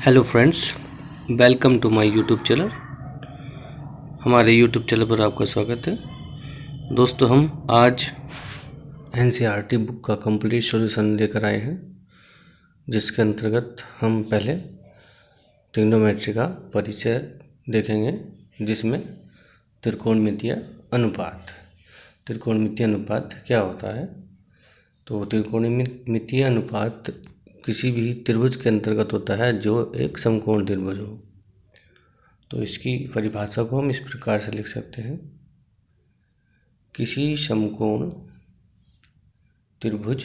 Hello friends, welcome to my YouTube channel. हमारे YouTube channel पर आपका स्वागत है। दोस्तों, हम आज एनसीईआरटी बुक का कंप्लीट सॉल्यूशन लेकर आए हैं, जिसके अंतर्गत हम पहले ट्रिग्नोमेट्री का परिचय देखेंगे, जिसमें त्रिकोणमितीय अनुपात। त्रिकोणमितीय अनुपात क्या होता है? तो त्रिकोणमितीय अनुपात किसी भी त्रिभुज के अंतर्गत होता है जो एक समकोण त्रिभुज हो। तो इसकी परिभाषा को हम इस प्रकार से लिख सकते हैं: किसी समकोण त्रिभुज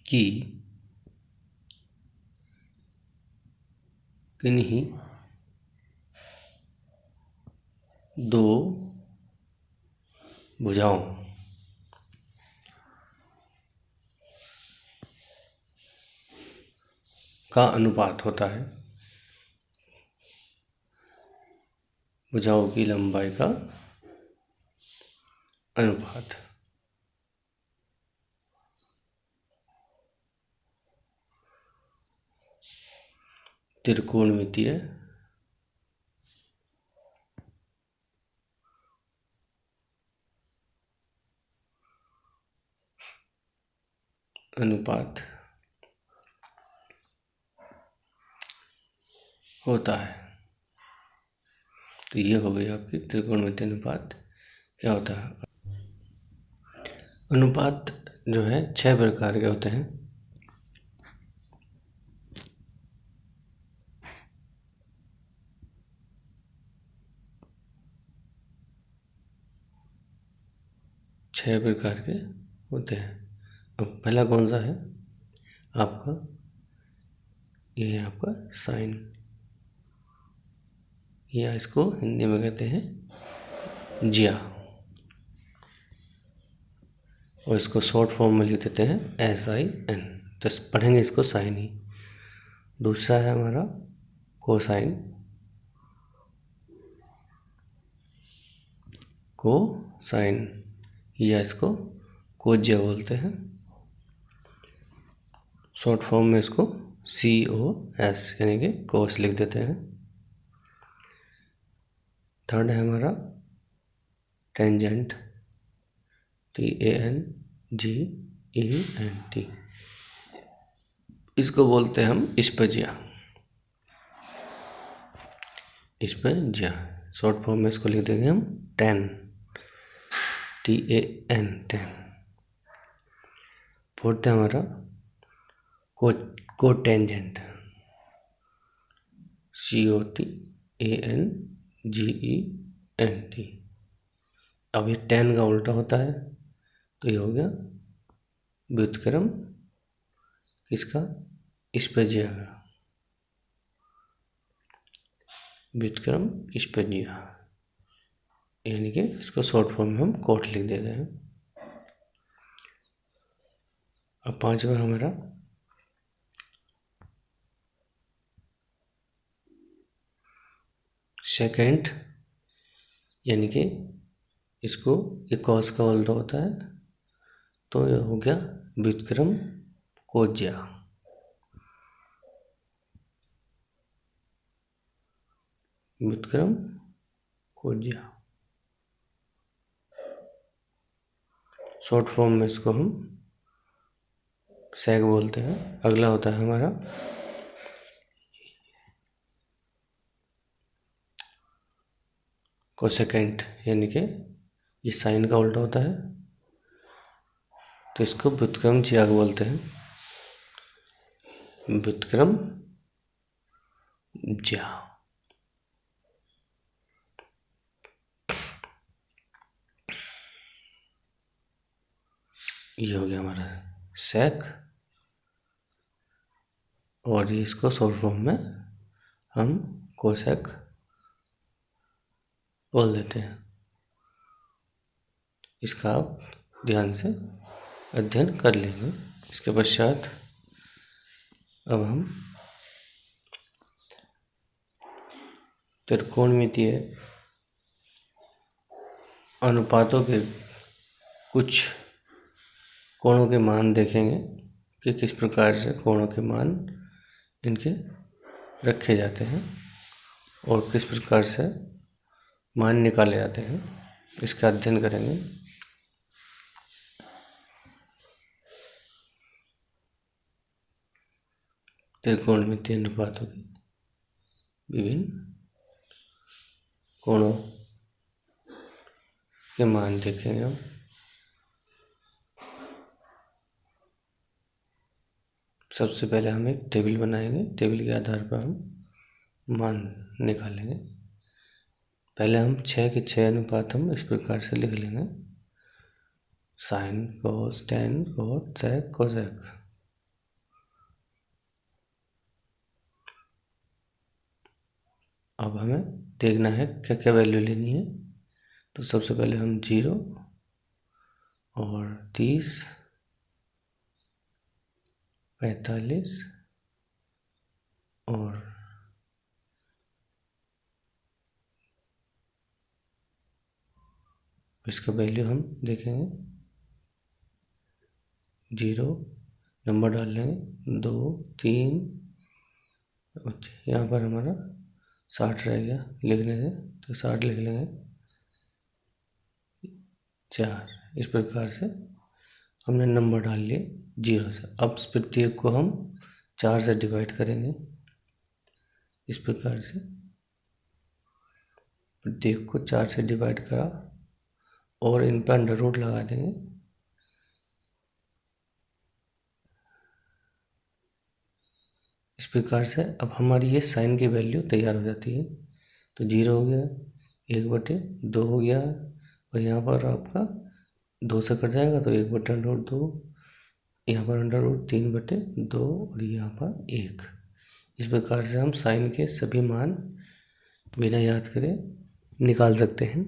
की किन्हीं दो भुजाओं का अनुपात होता है। भुजाओं की लंबाई का अनुपात। त्रिकोणमितीय अनुपात होता है। तो ये हो गई आपकी त्रिकोणमितीय अनुपात क्या होता है। अनुपात जो है 6 प्रकार के होते हैं। छह प्रकार के होते हैं। अब पहला कौन सा है आपका? ये है आपका साइन, या इसको हिंदी में कहते हैं जिया, और इसको शॉर्ट फॉर्म में लिख देते हैं SIN। तो पढ़ेंगे इसको साइन ही। दूसरा है हमारा कोसाइन, कोसाइन, या इसको कोज्या बोलते हैं। शॉर्ट फॉर्म में इसको COS यानी कि कोस लिख देते हैं। थर्ड है हमारा टेंजेंट, TANGENT। इसको बोलते हैं हम स्पजिया। स्पजिया शॉर्ट फॉर्म में इसको लिख देंगे हम टेन, TAN, टेन। फोर्थ है हमारा कोटेंजेंट, COTANGENT। अब ये टेन का उल्टा होता है, तो ये हो गया व्युत्क्रम किसका? स्पजिया का। व्युत्क्रम स्पजिया, यानी कि इसको शॉर्ट फॉर्म में हम कोट लिख देते हैं। अब पांचवा हमारा सेकेंड, यानी कि इसको ये कॉस का उल्टा होता है, तो ये हो गया व्युत्क्रम कोज्या। व्युत्क्रम कोज्या शॉर्ट फॉर्म में इसको हम सेक बोलते हैं। अगला होता है हमारा कोसेकेंट, यानी कि ये साइन का उल्टा होता है, तो इसको व्युत्क्रम ज्या बोलते हैं। व्युत्क्रम ज्या। ये हो गया हमारा सेक, और इसको शॉर्ट फॉर्म में हम कोसेक बोल देते हैं। इसका आप ध्यान से अध्ययन कर लेंगे। इसके पश्चात अब हम त्रिकोणमितीय अनुपातों के कुछ कोणों के मान देखेंगे कि किस प्रकार से कोणों के मान इनके रखे जाते हैं और किस प्रकार से मान निकाले जाते हैं, इसका अध्ययन करेंगे। त्रिकोणमितीय अनुपातों के विभिन्न कोणों के मान देखेंगे हम। सबसे पहले हम एक टेबल बनाएंगे, टेबल के आधार पर हम मान निकालेंगे। पहले हम 6 के 6 अनुपात हम इस प्रकार से लिख लेंगे, साइन कोस टेन कोस सेक कोसेक। अब हमें देखना है क्या क्या वैल्यू लेनी है। तो सबसे पहले हम 0 और 30, 45 और इसका वैल्यू हम देखेंगे। 0 नंबर डाल लेंगे, 2 3, यहाँ पर हमारा 60 रह गया लिखने से, तो 60 लिख लेंगे। 4, इस प्रकार से हमने नंबर डाल लिए 0 से। अब प्रत्येक को हम 4 से डिवाइड करेंगे। इस प्रकार से प्रत्येक को 4 से डिवाइड करा और इन पर अंडर रूट लगा देंगे। इस प्रकार से अब हमारी ये साइन की वैल्यू तैयार हो जाती है। तो 0 हो गया, 1/2 हो गया, और यहाँ पर आपका 2 से कट जाएगा तो 1/√2, यहाँ पर √3/2 और यहाँ पर 1। इस प्रकार से हम साइन के सभी मान बिना याद करे निकाल सकते हैं।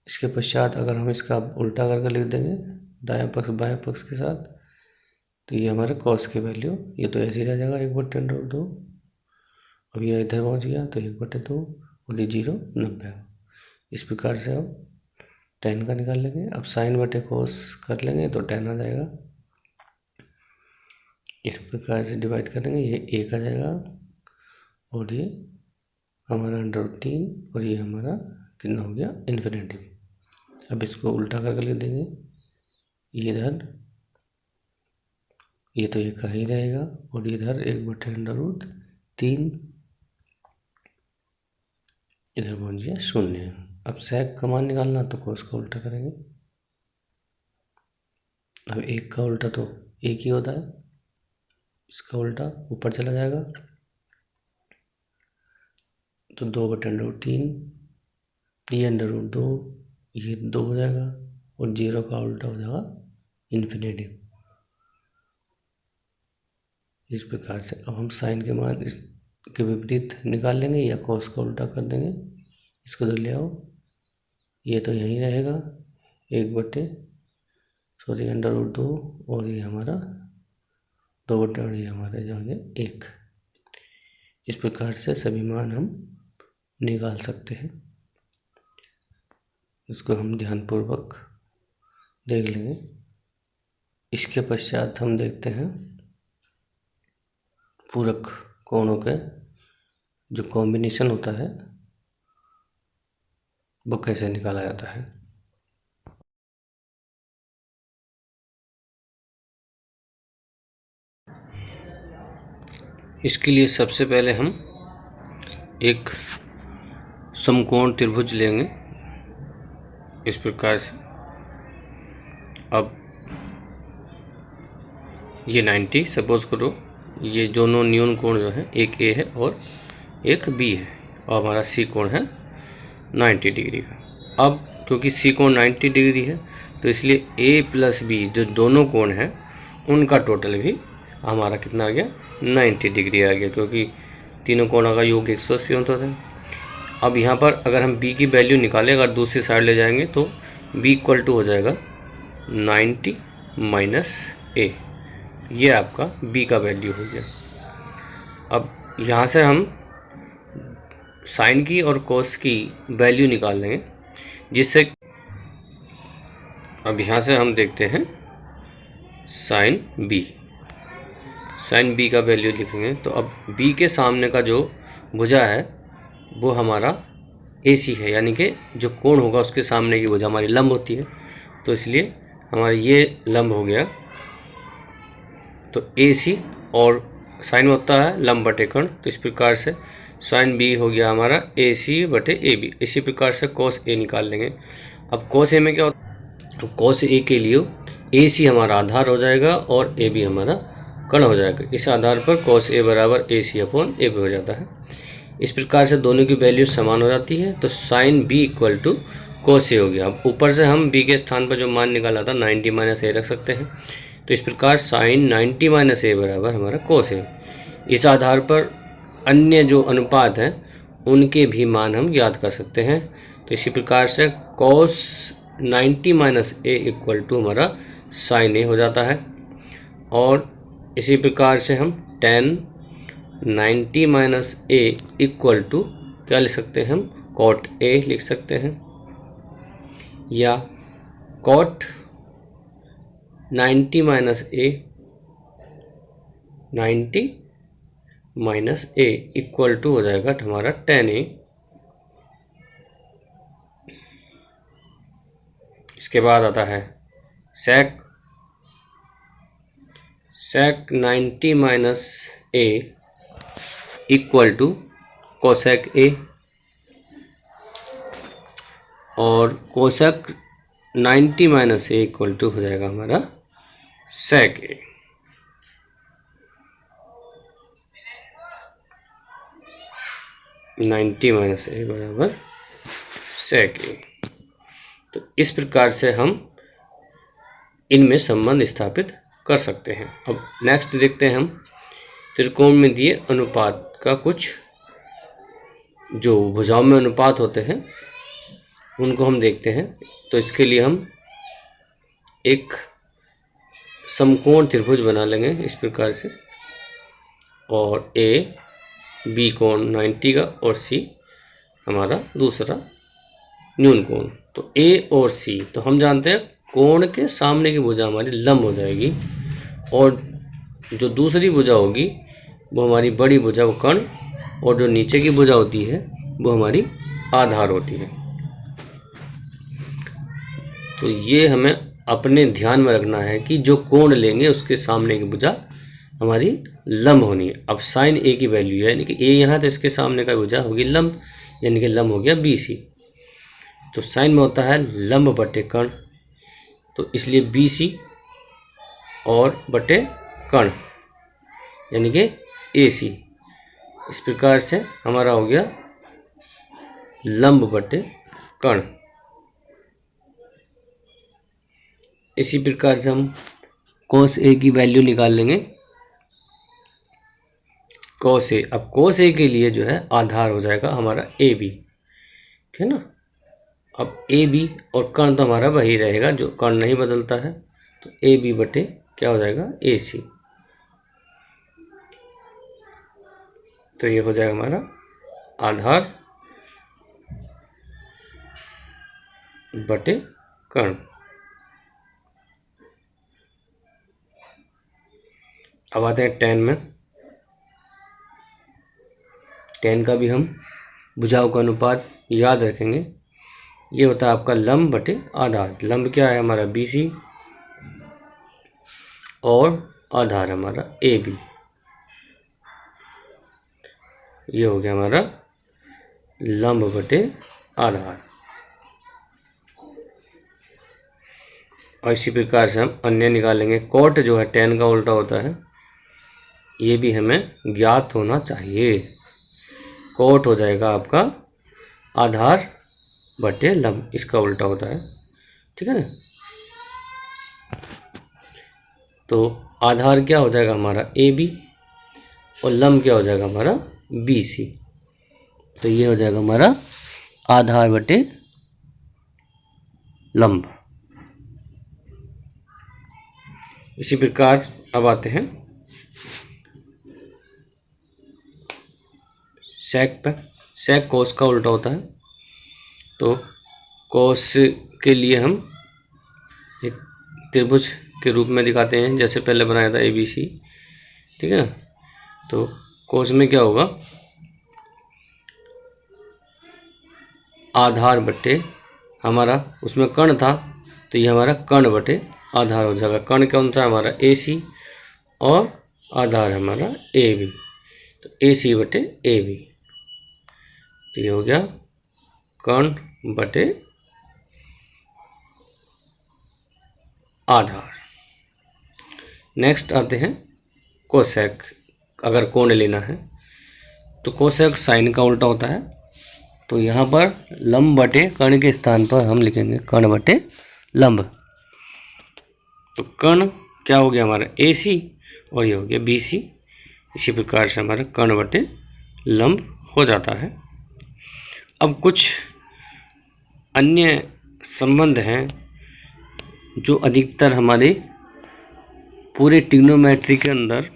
इसके पश्चात अगर हम इसका उल्टा करके लिख देंगे दायां पक्ष बायां पक्ष के साथ, तो ये हमारे कॉस की वैल्यू, ये तो ऐसे ही रह जाएगा 1/√2। अब ये इधर पहुँच गया तो 1/2 और ये 0 90। इस प्रकार से अब tan का निकाल लेंगे। अब साइन बटे कोस कर लेंगे तो tan आ जाएगा। इस प्रकार से डिवाइड करेंगे, ये 1 आ जाएगा और ये हमारा √3 और ये हमारा कितना हो गया इन्फिनिटी। अब इसको उल्टा करके लिख देंगे, ये इधर ये तो 1 का ही रहेगा और इधर 1/√3 इधर पहुंच गया 0। अब सेक का मान निकालना तो कोस का उल्टा करेंगे। अब 1 का उल्टा तो 1 ही होता है, इसका उल्टा ऊपर चला जाएगा तो 2/√3, ये √2, ये 2 हो जाएगा और 0 का उल्टा हो जाएगा इन्फिनिटी। इस प्रकार से अब हम साइन के मान इसके विपरीत निकाल लेंगे या कोस का उल्टा कर देंगे। इसको तो ले आओ, ये तो यहीं रहेगा 1/√2 और ये हमारा 2 और ये हमारे जो है 1। इस प्रकार से सभी मान हम निकाल सकते हैं। इसको हम ध्यानपूर्वक देख लेंगे। इसके पश्चात हम देखते हैं पूरक कोणों के जो कॉम्बिनेशन होता है वो कैसे निकाला जाता है। इसके लिए सबसे पहले हम एक समकोण त्रिभुज लेंगे इस प्रकार से। अब ये 90 सपोज करो, ये दोनों न्यून कोण जो है एक ए है और एक बी है और हमारा सी कोण है 90 डिग्री का। अब क्योंकि सी कोण 90 डिग्री है तो इसलिए ए प्लस बी जो दोनों कोण हैं उनका टोटल भी हमारा कितना आ गया 90 डिग्री आ गया, क्योंकि तीनों कोणों का योग 180 होता था। अब यहाँ पर अगर हम b की वैल्यू निकालें, अगर दूसरी साइड ले जाएंगे तो b इक्वल टू हो जाएगा 90 माइनस a, ये आपका b का वैल्यू हो गया। अब यहाँ से हम साइन की और कोस की वैल्यू निकाल लेंगे, जिससे अब यहाँ से हम देखते हैं साइन बी। साइन बी का वैल्यू लिखेंगे तो अब बी के सामने का जो भुजा है वो हमारा ए सी है, यानी कि जो कोण होगा उसके सामने की भुजा हमारी लंब होती है, तो इसलिए हमारा ये लंब हो गया। तो ए सी और साइन होता है लंब बटे कर्ण, तो इस प्रकार से साइन बी हो गया हमारा ए सी बटे ए बी। इसी प्रकार से कॉस ए निकाल लेंगे। अब कॉस ए में क्या होता है, तो कॉस ए के लिए ए सी हमारा आधार हो जाएगा और ए बी हमारा कर्ण हो जाएगा। इस आधार पर कॉस ए बराबर ए सी अपॉन ए बी हो जाता है। इस प्रकार से दोनों की वैल्यू समान हो जाती है, तो sine B equal to cos A हो गया। अब ऊपर से हम बी के स्थान पर जो मान निकाला था 90 माइनस ए रख सकते हैं, तो इस प्रकार साइन 90 माइनस ए बराबर हमारा कॉस ए। इस आधार पर अन्य जो अनुपात हैं उनके भी मान हम याद कर सकते हैं। तो इसी प्रकार से cos 90 minus A equal to हमारा साइन ए हो जाता है। और इसी प्रकार से हम tan 90 minus A equal to क्या लिख सकते हैं, हम कॉट ए लिख सकते हैं, या cot 90 minus A 90 minus A equal to हो जाएगा हमारा टेन ए। इसके बाद आता है sec 90 minus A equal to cosec A, और cosec 90 minus A equal to हो जाएगा हमारा सेक ए। नाइन्टी माइनस ए बराबर सेक ए। तो इस प्रकार से हम इनमें संबंध स्थापित कर सकते हैं। अब नेक्स्ट देखते हैं हम त्रिकोण में दिए अनुपात का कुछ जो भुजाओं में अनुपात होते हैं उनको हम देखते हैं। तो इसके लिए हम एक समकोण त्रिभुज बना लेंगे इस प्रकार से, और ए बी कोण 90 का और सी हमारा दूसरा न्यून कोण। तो ए और सी तो हम जानते हैं कोण के सामने की भुजा हमारी लंब हो जाएगी, और जो दूसरी भुजा होगी वो हमारी बड़ी भुजा वो कर्ण, और जो नीचे की भुजा होती है वो हमारी आधार होती है। तो ये हमें अपने ध्यान में रखना है कि जो कोण लेंगे उसके सामने की भुजा हमारी लंब होनी है। अब साइन ए की वैल्यू है, यानी कि ए यहाँ, तो इसके सामने का भुजा होगी लंब, यानी कि लंब हो गया बी सी। तो साइन में होता है लंब बटे कर्ण, तो इसलिए बी सी और बटे कर्ण यानी कि ए सी। इस प्रकार से हमारा हो गया लंब बटे कर्ण। इसी प्रकार से हम कोस ए की वैल्यू निकाल लेंगे। कोस ए, अब कोस ए के लिए जो है आधार हो जाएगा हमारा ए बी, ठीक है ना। अब ए बी और कर्ण तो हमारा वही रहेगा, जो कर्ण नहीं बदलता है, तो ए बी बटे क्या हो जाएगा ए सी। तो ये हो जाएगा हमारा आधार बटे कर्ण। अब आते हैं टेन में। टेन का भी हम भुजाओं का अनुपात याद रखेंगे। ये होता है आपका लंब बटे आधार। लंब क्या है हमारा बी सी और आधार हमारा ए बी। ये हो गया हमारा लंब बटे आधार। और इसी प्रकार से हम अन्य निकालेंगे। कोट जो है टेन का उल्टा होता है, ये भी हमें ज्ञात होना चाहिए। कोट हो जाएगा आपका आधार बटे लंब, इसका उल्टा होता है, ठीक है ना। तो आधार क्या हो जाएगा हमारा ए बी और लंब क्या हो जाएगा हमारा बी सी। तो ये हो जाएगा हमारा आधार बटे लंब। इसी प्रकार अब आते हैं सेक पे। सेक कोस का उल्टा होता है, तो कोस के लिए हम एक त्रिभुज के रूप में दिखाते हैं, जैसे पहले बनाया था ABC, ठीक है ना। तो कोस में क्या होगा, आधार बटे हमारा, उसमें कण था तो ये हमारा कण बटे आधार हो जाएगा। कण कौन सा हमारा AC और आधार हमारा AB, तो AC बटे AB, तो ये हो गया कण बटे आधार। नेक्स्ट आते हैं कोसेक। अगर कोण लेना है तो कोसेक साइन का उल्टा होता है, तो यहाँ पर लंब बटे कण के स्थान पर हम लिखेंगे कण बटे लंब। तो कण क्या हो गया हमारा AC और ये हो गया BC। इसी प्रकार से हमारा कण बटे लंब हो जाता है। अब कुछ अन्य संबंध हैं जो अधिकतर हमारे पूरे ट्रिग्नोमेट्री के अंदर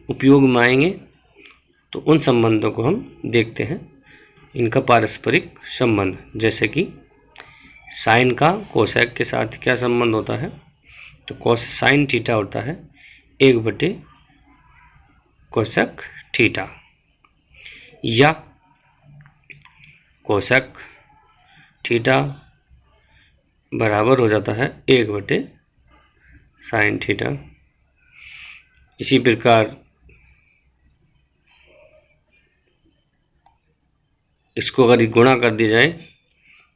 उपयोग में आएंगे, तो उन संबंधों को हम देखते हैं। इनका पारस्परिक संबंध, जैसे कि साइन का कोसेक के साथ क्या संबंध होता है, तो कोस साइन थीटा होता है 1 बटे कोसेक थीटा, या कोसेक थीटा बराबर हो जाता है 1 बटे साइन थीटा। इसी प्रकार इसको अगर गुणा कर दी जाए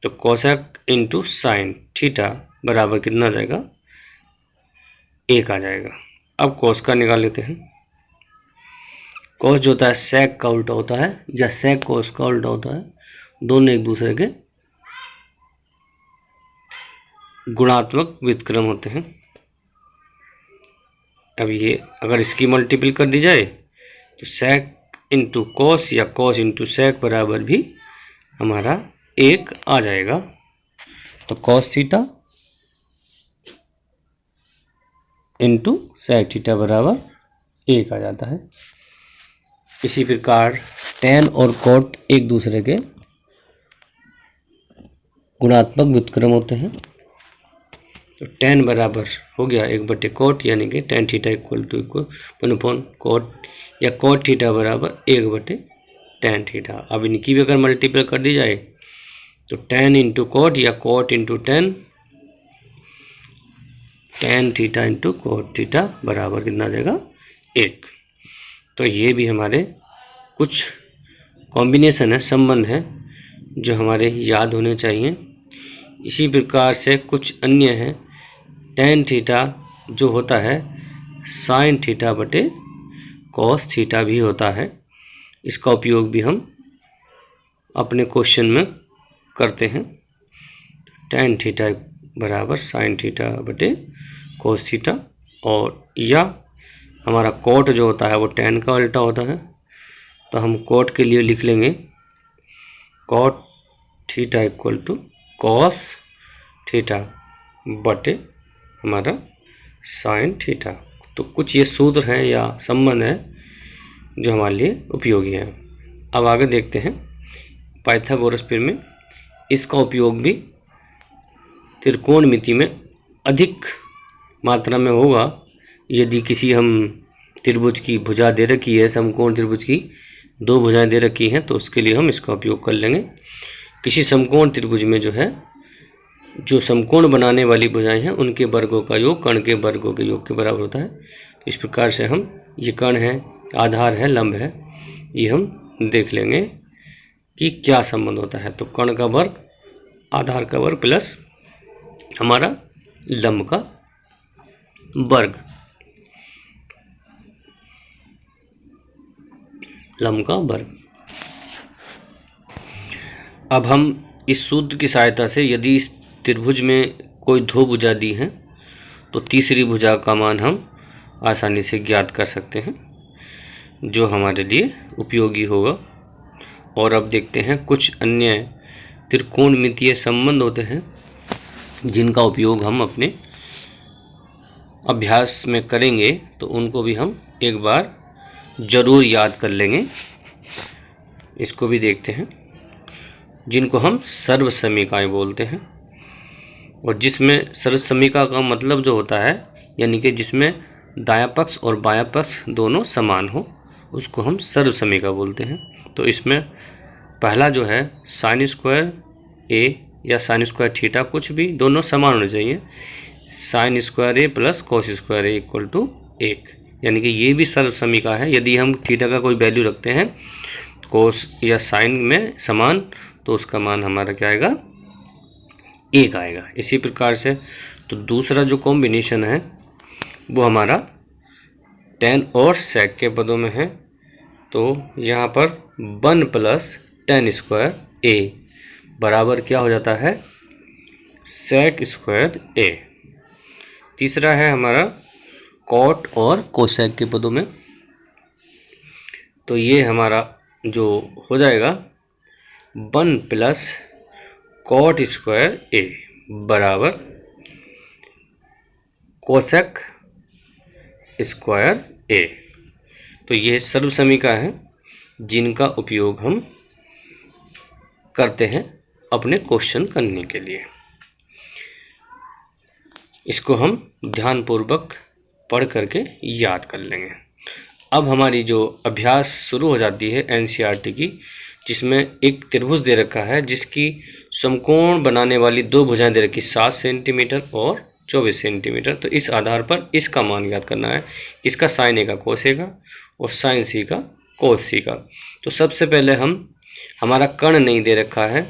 तो कोसेक इंटू साइन थीटा बराबर कितना आ जाएगा, 1 आ जाएगा। अब कोस का निकाल लेते हैं। कोस जो होता है सेक का उल्टा होता है, या सेक कोस का उल्टा होता है, दोनों एक दूसरे के गुणात्मक व्युत्क्रम होते हैं। अब ये अगर इसकी मल्टीपल कर दी जाए तो सेक इंटू कोस या कोस इंटू सेक बराबर भी हमारा 1 आ जाएगा। तो cos theta into sec theta बराबर 1 आ जाता है। इसी प्रकार टेन और कोट एक दूसरे के गुणात्मक व्युत्क्रम होते हैं। तो टेन बराबर हो गया 1 बटे कोट, यानी कि tan theta equal to 1 upon cot, या कोट थीटा बराबर 1 बटे टेन थीटा। अब इनकी भी अगर मल्टीपल कर दी जाए तो टेन इंटू कोट या cot into tan, tan theta into cot theta बराबर कितना आ जाएगा, 1। तो ये भी हमारे कुछ कॉम्बिनेशन है, संबंध है जो हमारे याद होने चाहिए। इसी प्रकार से कुछ अन्य हैं। टेन थीटा जो होता है साइन थीटा बटे कॉस थीटा भी होता है। इसका उपयोग भी हम अपने क्वेश्चन में करते हैं। टेन थीटा बराबर साइन थीटा बटे कॉस थीटा, और या हमारा कोट जो होता है वो टेन का उल्टा होता है, तो हम कोट के लिए लिख लेंगे cot theta equal to cos theta बटे हमारा साइन थीटा। तो कुछ ये सूत्र हैं या संबंध हैं जो हमारे लिए उपयोगी हैं। अब आगे देखते हैं पाइथागोरस प्रमेय। इसका उपयोग भी त्रिकोणमिति में अधिक मात्रा में होगा। यदि किसी हम त्रिभुज की भुजा दे रखी है, समकोण त्रिभुज की 2 भुजाएं दे रखी हैं, तो उसके लिए हम इसका उपयोग कर लेंगे। किसी समकोण त्रिभुज में जो है, जो समकोण बनाने वाली भुजाएं हैं उनके वर्गों का योग कण के वर्गों के योग के बराबर होता है। इस प्रकार से हम ये कण है, आधार है, लंब है, ये हम देख लेंगे कि क्या संबंध होता है। तो कण का वर्ग आधार का वर्ग प्लस हमारा लंब का वर्ग, लंब का वर्ग। अब हम इस सूत्र की सहायता से यदि इस त्रिभुज में कोई 2 भुजा दी हैं तो तीसरी भुजा का मान हम आसानी से ज्ञात कर सकते हैं, जो हमारे लिए उपयोगी होगा। और अब देखते हैं कुछ अन्य त्रिकोणमितीय संबंध होते हैं जिनका उपयोग हम अपने अभ्यास में करेंगे, तो उनको भी हम एक बार ज़रूर याद कर लेंगे। इसको भी देखते हैं, जिनको हम सर्वसमीकाएं बोलते हैं। और जिसमें सर्वसमीका का मतलब जो होता है यानी कि जिसमें दायां पक्ष और बायां पक्ष दोनों समान हो उसको हम सर्वसमीका बोलते हैं। तो इसमें पहला जो है साइन स्क्वायर ए या साइन स्क्वायर थीटा, कुछ भी, दोनों समान होने चाहिए। Sine square A plus cos square A equal to 1, यानी कि ये भी सर्वसमीका है। यदि हम थीटा का कोई वैल्यू रखते हैं कोस या साइन में समान तो उसका मान हमारा क्या आएगा, 1 आएगा। इसी प्रकार से तो दूसरा जो कॉम्बिनेशन है वो हमारा tan और sec के पदों में है। तो यहाँ पर 1 प्लस tan स्क्वायर ए बराबर क्या हो जाता है, sec स्क्वायर ए। तीसरा है हमारा cot और cosec के पदों में। तो ये हमारा जो हो जाएगा 1 प्लस cot स्क्वायर ए बराबर कोसेक स्क्वायर ए। तो ये सर्वसमीका है जिनका उपयोग हम करते हैं अपने क्वेश्चन करने के लिए। इसको हम ध्यानपूर्वक पढ़ करके याद कर लेंगे। अब हमारी जो अभ्यास शुरू हो जाती है एनसीईआरटी की, जिसमें एक त्रिभुज दे रखा है जिसकी समकोण बनाने वाली दो भुजाएं दे रखी 7 सेंटीमीटर और 24 सेंटीमीटर। तो इस आधार पर इसका मान याद करना है, इसका साइन ए का कोस ए का और साइन सी का कोस सी का। तो सबसे पहले हमारा कर्ण नहीं दे रखा है,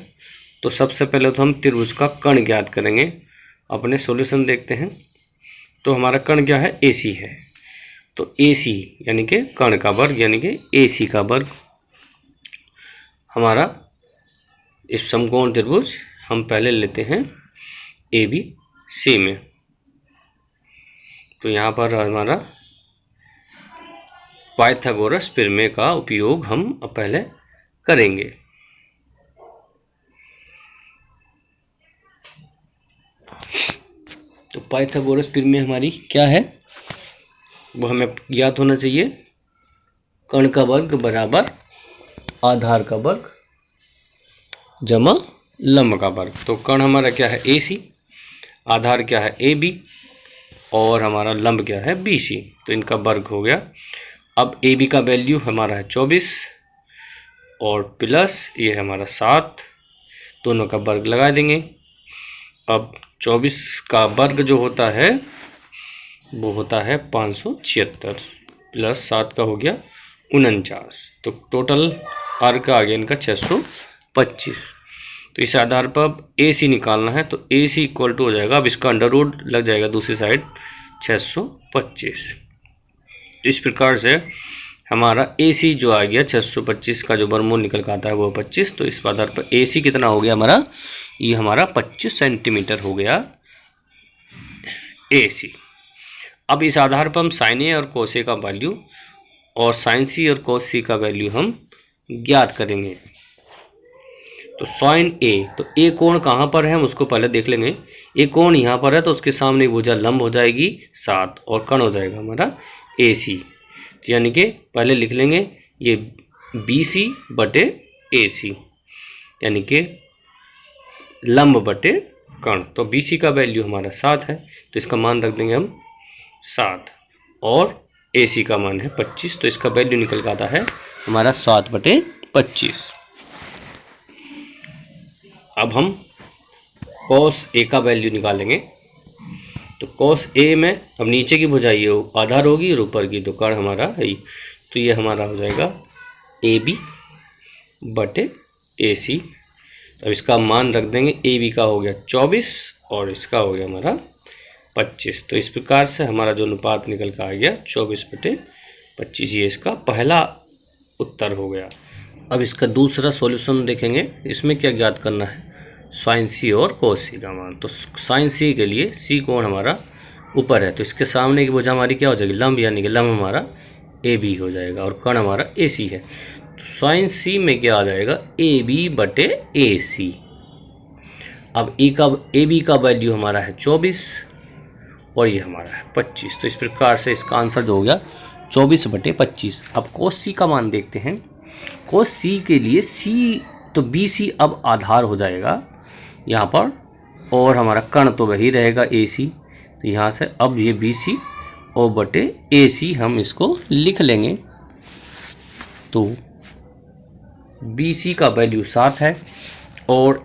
तो सबसे पहले तो हम त्रिभुज का कर्ण ज्ञात करेंगे। अपने सॉल्यूशन देखते हैं। तो हमारा कर्ण क्या है, ए सी है। तो ए सी यानी कि कर्ण का वर्ग यानी कि ए सी का वर्ग हमारा इस समकोण त्रिभुज हम पहले लेते हैं ए बी सी में। तो यहाँ पर हमारा पाइथागोरस प्रमेय का उपयोग हम अब पहले करेंगे। तो पाइथागोरस प्रमेय हमारी क्या है वो हमें ज्ञात होना चाहिए। कर्ण का वर्ग बराबर आधार का वर्ग जमा लंब का वर्ग। तो कर्ण हमारा क्या है, ए सी, आधार क्या है, ए बी, और हमारा लंब क्या है, बी सी। तो इनका वर्ग हो गया। अब ए बी का वैल्यू हमारा है 24 और प्लस ये हमारा 7, दोनों का वर्ग लगा देंगे। अब 24 का वर्ग जो होता है वो होता है 576 प्लस 7 का हो गया 49। तो टोटल अर्ग आ गया इनका 625। तो इस आधार पर अब ए सी निकालना है। तो ए सी इक्वल टू हो जाएगा, अब इसका अंडर रूट लग जाएगा दूसरी साइड 625। तो इस प्रकार से हमारा ए सी जो आ गया 625 का जो वर्गमूल निकल कर आता है वो 25। तो इस आधार पर ए सी कितना हो गया हमारा, ये हमारा 25 सेंटीमीटर हो गया ए सी। अब इस आधार पर हम साइन ए और कोस ए का वैल्यू और साइन सी और कोस सी का वैल्यू हम ज्ञात करेंगे। तो साइन ए, तो ए कोण कहाँ पर है हम उसको पहले देख लेंगे। ए कोण यहाँ पर है तो उसके सामने भुजा लंब हो जाएगी 7 और कर्ण हो जाएगा हमारा ए सी। तो यानी कि पहले लिख लेंगे ये बी सी बटे ए सी, यानी कि लंब बटे कर्ण। तो बी सी का वैल्यू हमारा 7 है तो इसका मान रख देंगे हम 7 और ए सी का मान है 25। तो इसका वैल्यू निकल के आता है हमारा 7 बटे 25। अब हम cos ए का वैल्यू निकालेंगे। तो cos ए में अब नीचे की भुजा ये आधार होगी और ऊपर की तो कर्ण हमारा है। तो ये हमारा हो जाएगा ए बी बटे ए सी। अब इसका मान रख देंगे, ए बी का हो गया 24 और इसका हो गया हमारा 25। तो इस प्रकार से हमारा जो अनुपात निकल कर आ गया 24 बटे 25, ये इसका पहला उत्तर हो गया। अब इसका दूसरा सॉल्यूशन देखेंगे। इसमें क्या ज्ञात करना है, साइन सी और कोस सी का मान। तो साइन सी के लिए सी कोण हमारा ऊपर है तो इसके सामने की भुजा हमारी क्या हो जाएगी, लंब, यानी कि लंब हमारा ए बी हो जाएगा और कर्ण हमारा ए सी है। तो साइन सी में क्या आ जाएगा, ए बी बटे ए सी। अब ए बी का वैल्यू हमारा है 24 और ये हमारा है 25। तो इस प्रकार से इसका आंसर जो हो गया 24 बटे 25। अब कोस सी का मान देखते हैं। कोस सी के लिए सी, तो बी सी अब आधार हो जाएगा यहाँ पर और हमारा कर्ण तो वही रहेगा AC। तो यहाँ से अब ये BC और बटे AC हम इसको लिख लेंगे। तो BC का वैल्यू 7 है और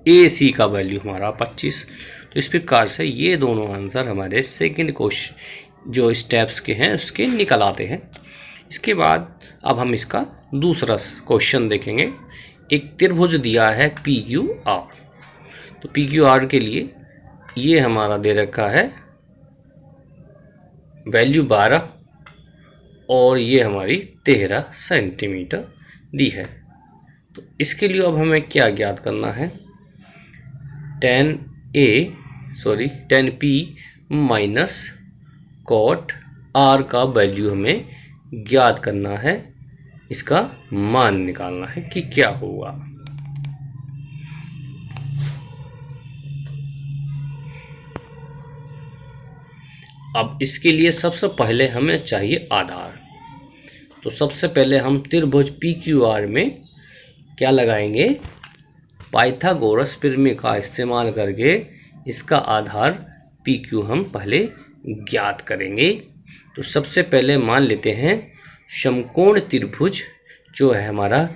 AC का वैल्यू हमारा 25। तो इस प्रकार से ये दोनों आंसर हमारे सेकंड क्वेश्चन जो स्टेप्स के हैं उसके निकल आते हैं। इसके बाद अब हम इसका दूसरा क्वेश्चन देखेंगे। एक त्रिभुज दिया है PQR। तो PQR के लिए ये हमारा दे रखा है वैल्यू 12 और ये हमारी 13 सेंटीमीटर दी है। तो इसके लिए अब हमें क्या ज्ञात करना है, 10P माइनस कॉट R का वैल्यू हमें ज्ञात करना है, इसका मान निकालना है कि क्या होगा। अब इसके लिए सबसे पहले हमें चाहिए आधार। तो सबसे पहले हम त्रिभुज PQR में क्या लगाएंगे, पाइथागोरस प्रमेय का इस्तेमाल करके इसका आधार PQ हम पहले ज्ञात करेंगे। तो सबसे पहले मान लेते हैं समकोण त्रिभुज जो है हमारा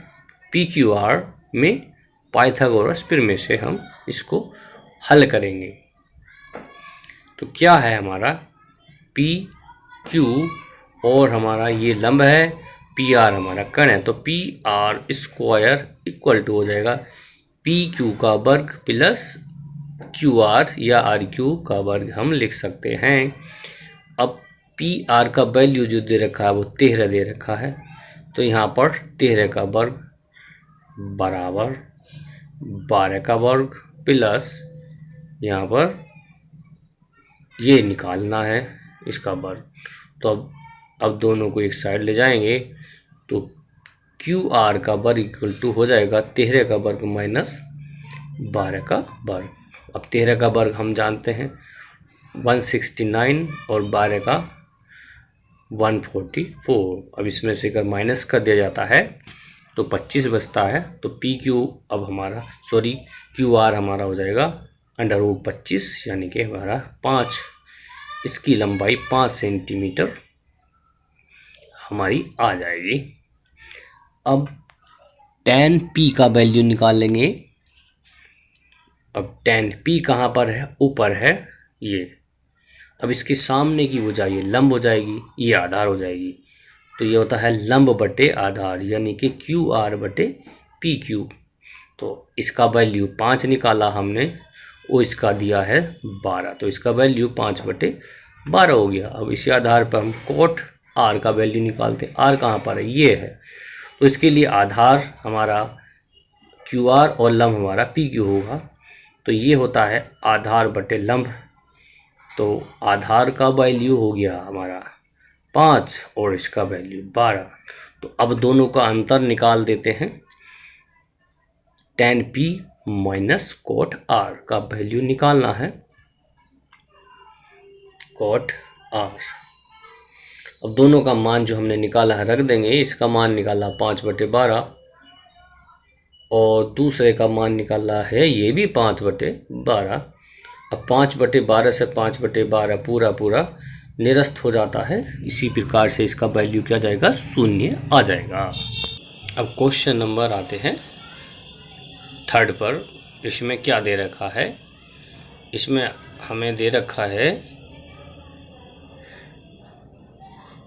PQR में पाइथागोरस प्रमेय से हम इसको हल करेंगे। तो क्या है हमारा PQ और हमारा ये लंब है, PR हमारा कर्ण है। तो PR स्क्वायर इक्वल टू हो जाएगा PQ का वर्ग प्लस QR या RQ का वर्ग हम लिख सकते हैं। अब PR का वैल्यू जो दे रखा है वो 13 दे रखा है। तो यहाँ पर 13 का वर्ग बराबर 12 का वर्ग प्लस यहाँ पर ये निकालना है इसका वर्ग। तो अब दोनों को एक साइड ले जाएंगे तो QR का वर्ग इक्वल टू हो जाएगा 13 का वर्ग माइनस 12 का वर्ग। अब 13 का वर्ग हम जानते हैं 169 और 12 का 144। अब इसमें से अगर माइनस कर दिया जाता है तो 25 बचता है। तो QR हमारा हो जाएगा √25 यानी कि हमारा 5, इसकी लंबाई 5 सेंटीमीटर हमारी आ जाएगी। अब tan P का वैल्यू निकाल लेंगे। अब tan P कहाँ पर है, ऊपर है ये। अब इसके सामने की भुजा ये लंब हो जाएगी, ये आधार हो जाएगी। तो ये होता है लंब बटे आधार यानी कि QR बटे PQ। तो इसका वैल्यू 5 निकाला हमने, वो इसका दिया है 12। तो इसका वैल्यू 5 बटे 12 हो गया। अब इसी आधार पर हम कोट R का वैल्यू निकालते हैं। R कहाँ पर है, ये है। तो इसके लिए आधार हमारा QR और लंब हमारा PQ होगा। तो ये होता है आधार बटे लंब। तो आधार का वैल्यू हो गया हमारा 5 और इसका वैल्यू 12। तो अब दोनों का अंतर निकाल देते हैं। tan P minus cot R का वैल्यू निकालना है, कोट R। अब दोनों का मान जो हमने निकाला है रख देंगे। इसका मान निकाला 5 बटे 12 और दूसरे का मान निकाला है ये भी 5 बटे 12। अब 5 बटे 12 से 5 बटे 12 पूरा निरस्त हो जाता है। इसी प्रकार से इसका वैल्यू क्या जाएगा, 0 आ जाएगा। अब क्वेश्चन नंबर आते हैं 3 पर। इसमें क्या दे रखा है, इसमें हमें दे रखा है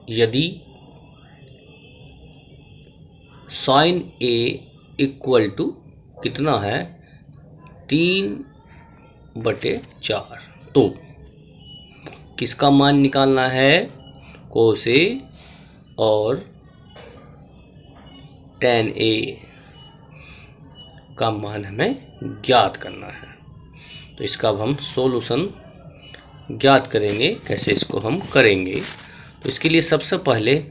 यदि sin A इक्वल टू कितना है 3/4। तो किसका मान निकालना है, cos A और tan A का मान हमें ज्ञात करना है। तो इसका अब हम सॉल्यूशन ज्ञात करेंगे। कैसे इसको हम करेंगे, तो इसके लिए सबसे पहले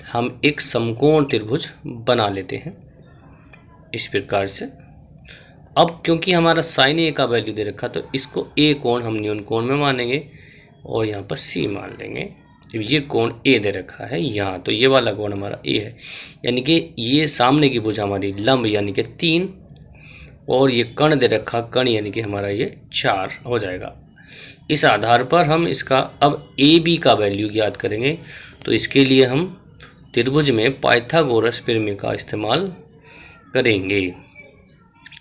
हम एक समकोण त्रिभुज बना लेते हैं इस प्रकार से। अब क्योंकि हमारा sin A का वैल्यू दे रखा तो इसको A कोण हम न्यून कोण में मानेंगे और यहाँ पर C मान लेंगे। जब ये कोण A दे रखा है यहाँ, तो ये वाला कोण हमारा A है, यानी कि ये सामने की भुजा हमारी लंब यानी कि 3 और ये कण दे रखा, कण यानी कि हमारा ये 4 हो जाएगा। इस आधार पर हम इसका अब ए बी का वैल्यू ज्ञात करेंगे। तो इसके लिए हम त्रिभुज में पाइथागोरस प्रमेय का इस्तेमाल करेंगे।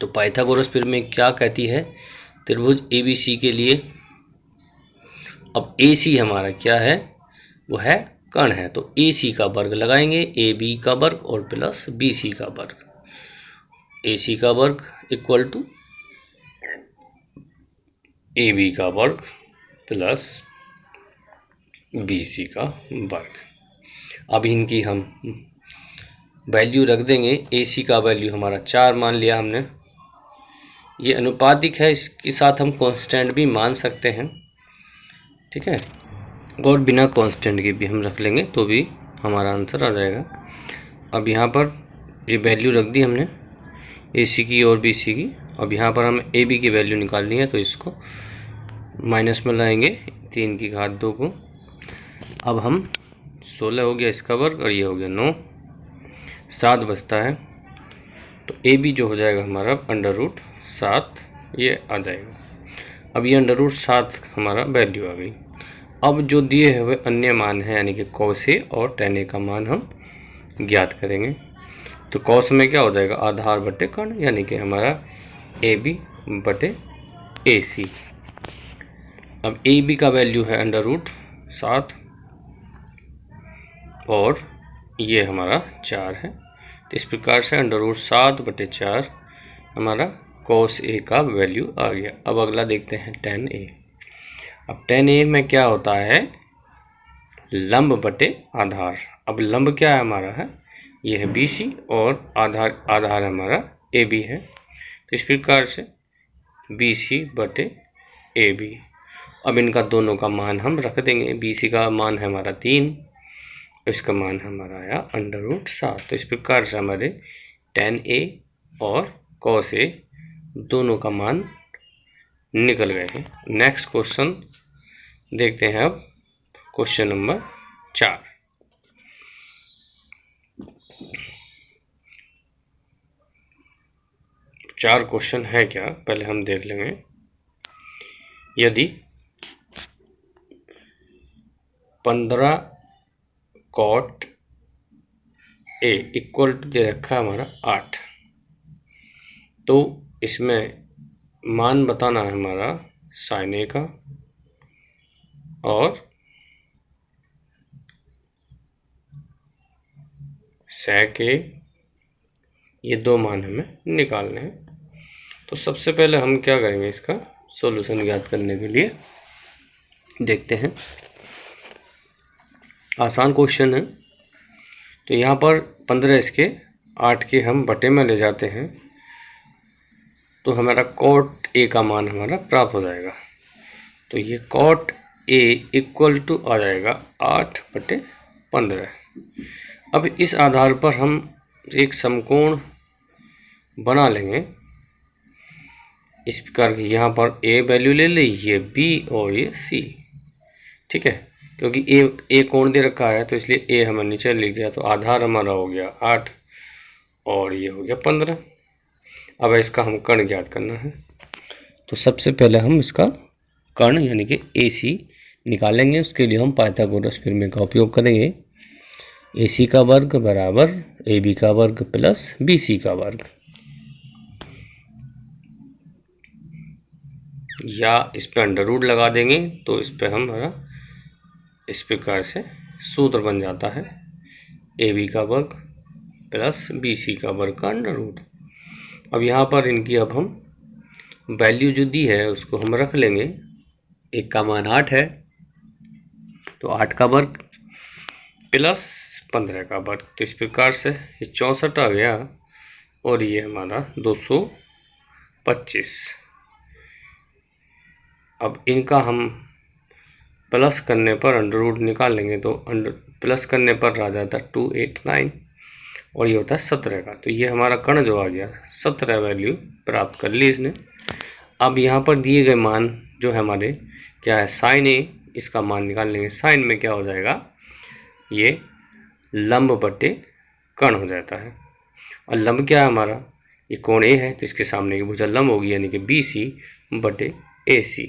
तो पाइथागोरस प्रमेय क्या कहती है त्रिभुज ए बी सी के लिए? अब ए सी हमारा क्या है, वो है कण है, तो ए सी का वर्ग लगाएंगे, ए बी का वर्ग और प्लस बी सी का वर्ग। ए सी का वर्ग इक्वल टू ए बी का वर्ग प्लस बी सी का वर्ग। अब इनकी हम वैल्यू रख देंगे। ए सी का वैल्यू हमारा 4 मान लिया हमने। ये अनुपातिक है, इसके साथ हम कांस्टेंट भी मान सकते हैं, ठीक है, और बिना कांस्टेंट के भी हम रख लेंगे तो भी हमारा आंसर आ जाएगा। अब यहाँ पर ये वैल्यू रख दी हमने ए सी की और बी सी की। अब यहाँ पर हम ए बी की वैल्यू निकालनी है, तो इसको माइनस में लाएंगे 3 की घात 2 को। अब हम 16 हो गया इसका वर्ग और ये हो गया 9, 7 बचता है, तो ए बी जो हो जाएगा हमारा √7 ये आ जाएगा। अब ये √7 हमारा वैल्यू आ गई। अब जो दिए हुए अन्य मान हैं यानी कि कॉस ए और tan a का मान हम ज्ञात करेंगे। तो कॉस में क्या हो जाएगा, आधार बटे कण, यानी कि हमारा ए बी बटे ए सी। अब ए बी का वैल्यू है √7 और ये हमारा 4 है, तो इस प्रकार से √7 बटे 4 हमारा कॉस ए का वैल्यू आ गया। अब अगला देखते हैं tan a। अब tan a में क्या होता है, लंब बटे आधार। अब लंब क्या है हमारा है, ये है बी सी और आधार हमारा ए बी है, तो इस प्रकार से बी सी बटे ए बी। अब इनका दोनों का मान हम रख देंगे। बी सी का मान है हमारा 3, इसका मान हमारा आया √7। तो इस प्रकार से हमारे tan a और cos a दोनों का मान निकल गए हैं। नेक्स्ट क्वेश्चन देखते हैं। अब क्वेश्चन नंबर 4। चार क्वेश्चन है क्या, पहले हम देख लेंगे। यदि 15 cot a इक्वल टू दे रखा है हमारा 8, तो इसमें मान बताना है हमारा sin a का और sec a, ये दो मान हमें निकालने हैं। तो सबसे पहले हम क्या करेंगे, इसका सॉल्यूशन ज्ञात करने के लिए देखते हैं। आसान क्वेश्चन है। तो यहाँ पर 15 इसके 8 के हम बटे में ले जाते हैं, तो हमारा cot a का मान हमारा प्राप्त हो जाएगा। तो ये cot a इक्वल टू आ जाएगा 8 बटे 15। अब इस आधार पर हम एक समकोण बना लेंगे इस प्रकार की। यहाँ पर a वैल्यू ले ली, ये b और ये c, ठीक है, क्योंकि a कोण दे रखा है तो इसलिए a हमें नीचे लिख दिया। तो आधार हमारा हो गया 8 और ये हो गया 15। अब इसका हम कर्ण ज्ञात करना है। तो सबसे पहले हम इसका कर्ण यानी कि AC निकालेंगे। उसके लिए हम पाइथागोरस प्रमेय का उपयोग करेंगे। AC का वर्ग बराबर AB का वर्ग प्लस BC का वर्ग, या इस पे √ लगा देंगे तो इस पे हमारा इस प्रकार से सूत्र बन जाता है AB का वर्ग प्लस BC का वर्ग का √ अब यहाँ पर इनकी अब हम वैल्यू जो दी है उसको हम रख लेंगे। एक का मान 8 है, तो 8 का वर्ग प्लस 15 का वर्ग, तो इस प्रकार से ये 64 आ गया और ये हमारा 225। अब इनका हम प्लस करने पर √ निकाल लेंगे, तो प्लस करने पर आ जाता है 289 और ये होता है 17 का। तो ये हमारा कर्ण जो आ गया 17 वैल्यू प्राप्त कर ली इसने। अब यहाँ पर दिए गए मान जो है हमारे क्या है, sin a, इसका मान निकाल लेंगे। sin में क्या हो जाएगा, ये लंब बटे कर्ण हो जाता है। और लंब क्या है हमारा, ये कोण ए है तो इसके सामने की भुजा लंब होगी, यानी कि BC बटे AC।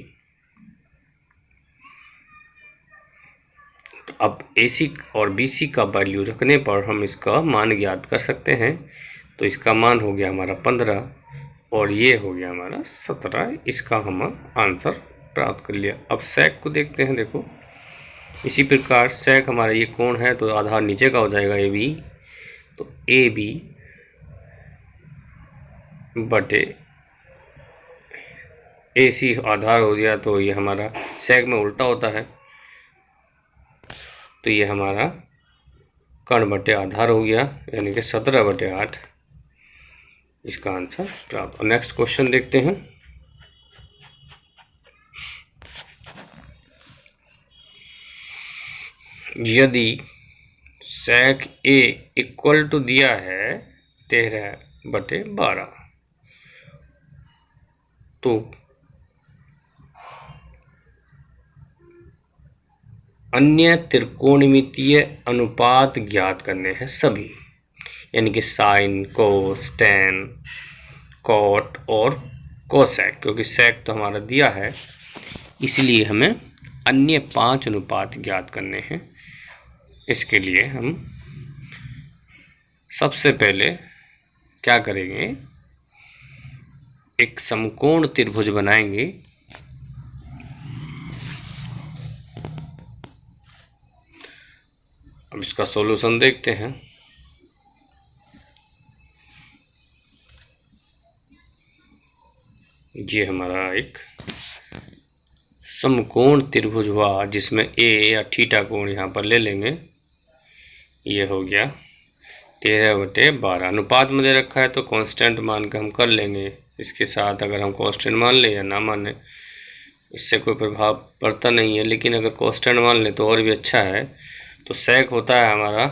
तो अब AC और BC का वैल्यू रखने पर हम इसका मान ज्ञात कर सकते हैं। तो इसका मान हो गया हमारा 15 और ये हो गया हमारा 17। इसका हम आंसर प्राप्त कर लिया। अब सेक को देखते हैं। देखो इसी प्रकार सेक हमारा ये कोण है तो आधार नीचे का हो जाएगा AB, तो AB बटे AC आधार हो गया, तो ये हमारा सेक में उल्टा होता है, तो ये हमारा कर्ण बटे आधार हो गया, यानी कि 17 बटे 8 इसका आंसर प्राप्त। और नेक्स्ट क्वेश्चन देखते हैं। यदि सेक A इक्वल टू दिया है 13 बटे 12, तो अन्य त्रिकोणमितीय अनुपात ज्ञात करने हैं सभी, यानी कि साइन, कोस, टेन, कॉट और कोसेक। क्योंकि सेक तो हमारा दिया है, इसलिए हमें अन्य 5 अनुपात ज्ञात करने हैं। इसके लिए हम सबसे पहले क्या करेंगे, एक समकोण त्रिभुज बनाएंगे। अब इसका सॉल्यूशन देखते हैं। ये हमारा एक समकोण त्रिभुज हुआ, जिसमें A या थीटा कोण यहाँ पर ले लेंगे। ये हो गया 13 बटे 12। अनुपात में दे रखा है तो कांस्टेंट मान के हम कर लेंगे। इसके साथ अगर हम कांस्टेंट मान ले या ना माने, इससे कोई प्रभाव पड़ता नहीं है, लेकिन अगर कांस्टेंट मान ले तो और भी अच्छा है। तो सेक होता है हमारा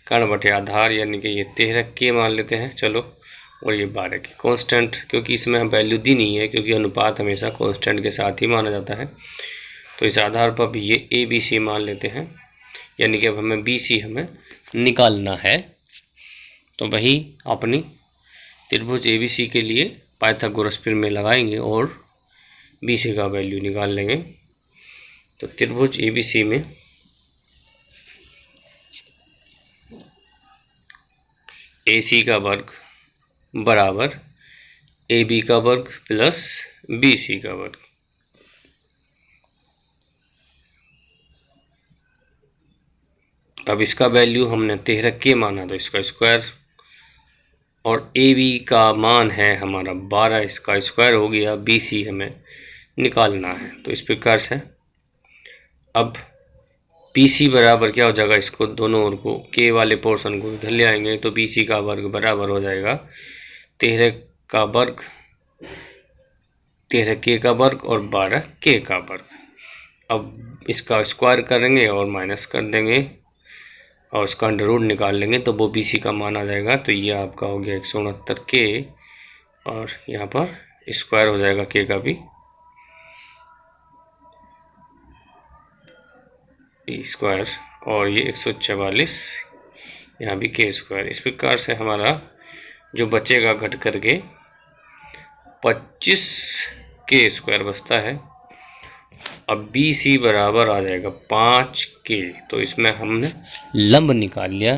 कर्ण बटे आधार, यानी कि ये 13 के मान लेते हैं चलो, और ये 12 की कांस्टेंट, क्योंकि इसमें हम वैल्यू दी नहीं है, क्योंकि अनुपात हमेशा कांस्टेंट के साथ ही माना जाता है। तो इस आधार पर भी ये ABC मान लेते हैं, यानी कि अब हमें BC हमें निकालना है। तो वही अपनी त्रिभुज ABC के लिए पाइथागोरस प्रमेय लगाएंगे और BC का वैल्यू निकाल लेंगे। तो त्रिभुज ABC में AC का वर्ग बराबर AB का वर्ग प्लस BC का वर्ग। अब इसका वैल्यू हमने 13 के माना, तो इसका स्क्वायर, और AB का मान है हमारा 12, इसका स्क्वायर हो गया। BC हमें निकालना है, तो इस प्रकार से अब BC बराबर क्या हो जाएगा, इसको दोनों ओर को के वाले पोर्शन को इधर ले आएंगे, तो BC का वर्ग बराबर हो जाएगा 13 का वर्ग, 13 के का वर्ग और 12 के का वर्ग। अब इसका स्क्वायर करेंगे और माइनस कर देंगे और इसका अंडर रूट निकाल लेंगे, तो वो BC का मान आ जाएगा। तो ये आपका हो गया 169 के, और यहाँ पर स्क्वायर हो जाएगा के का भी, स्क्वायर, और ये 144 यहाँ भी के स्क्वायर। इस प्रकार से हमारा जो बचेगा घट करके 25 के स्क्वायर बचता है। अब BC बराबर आ जाएगा 5 के, तो इसमें हमने लंब निकाल लिया,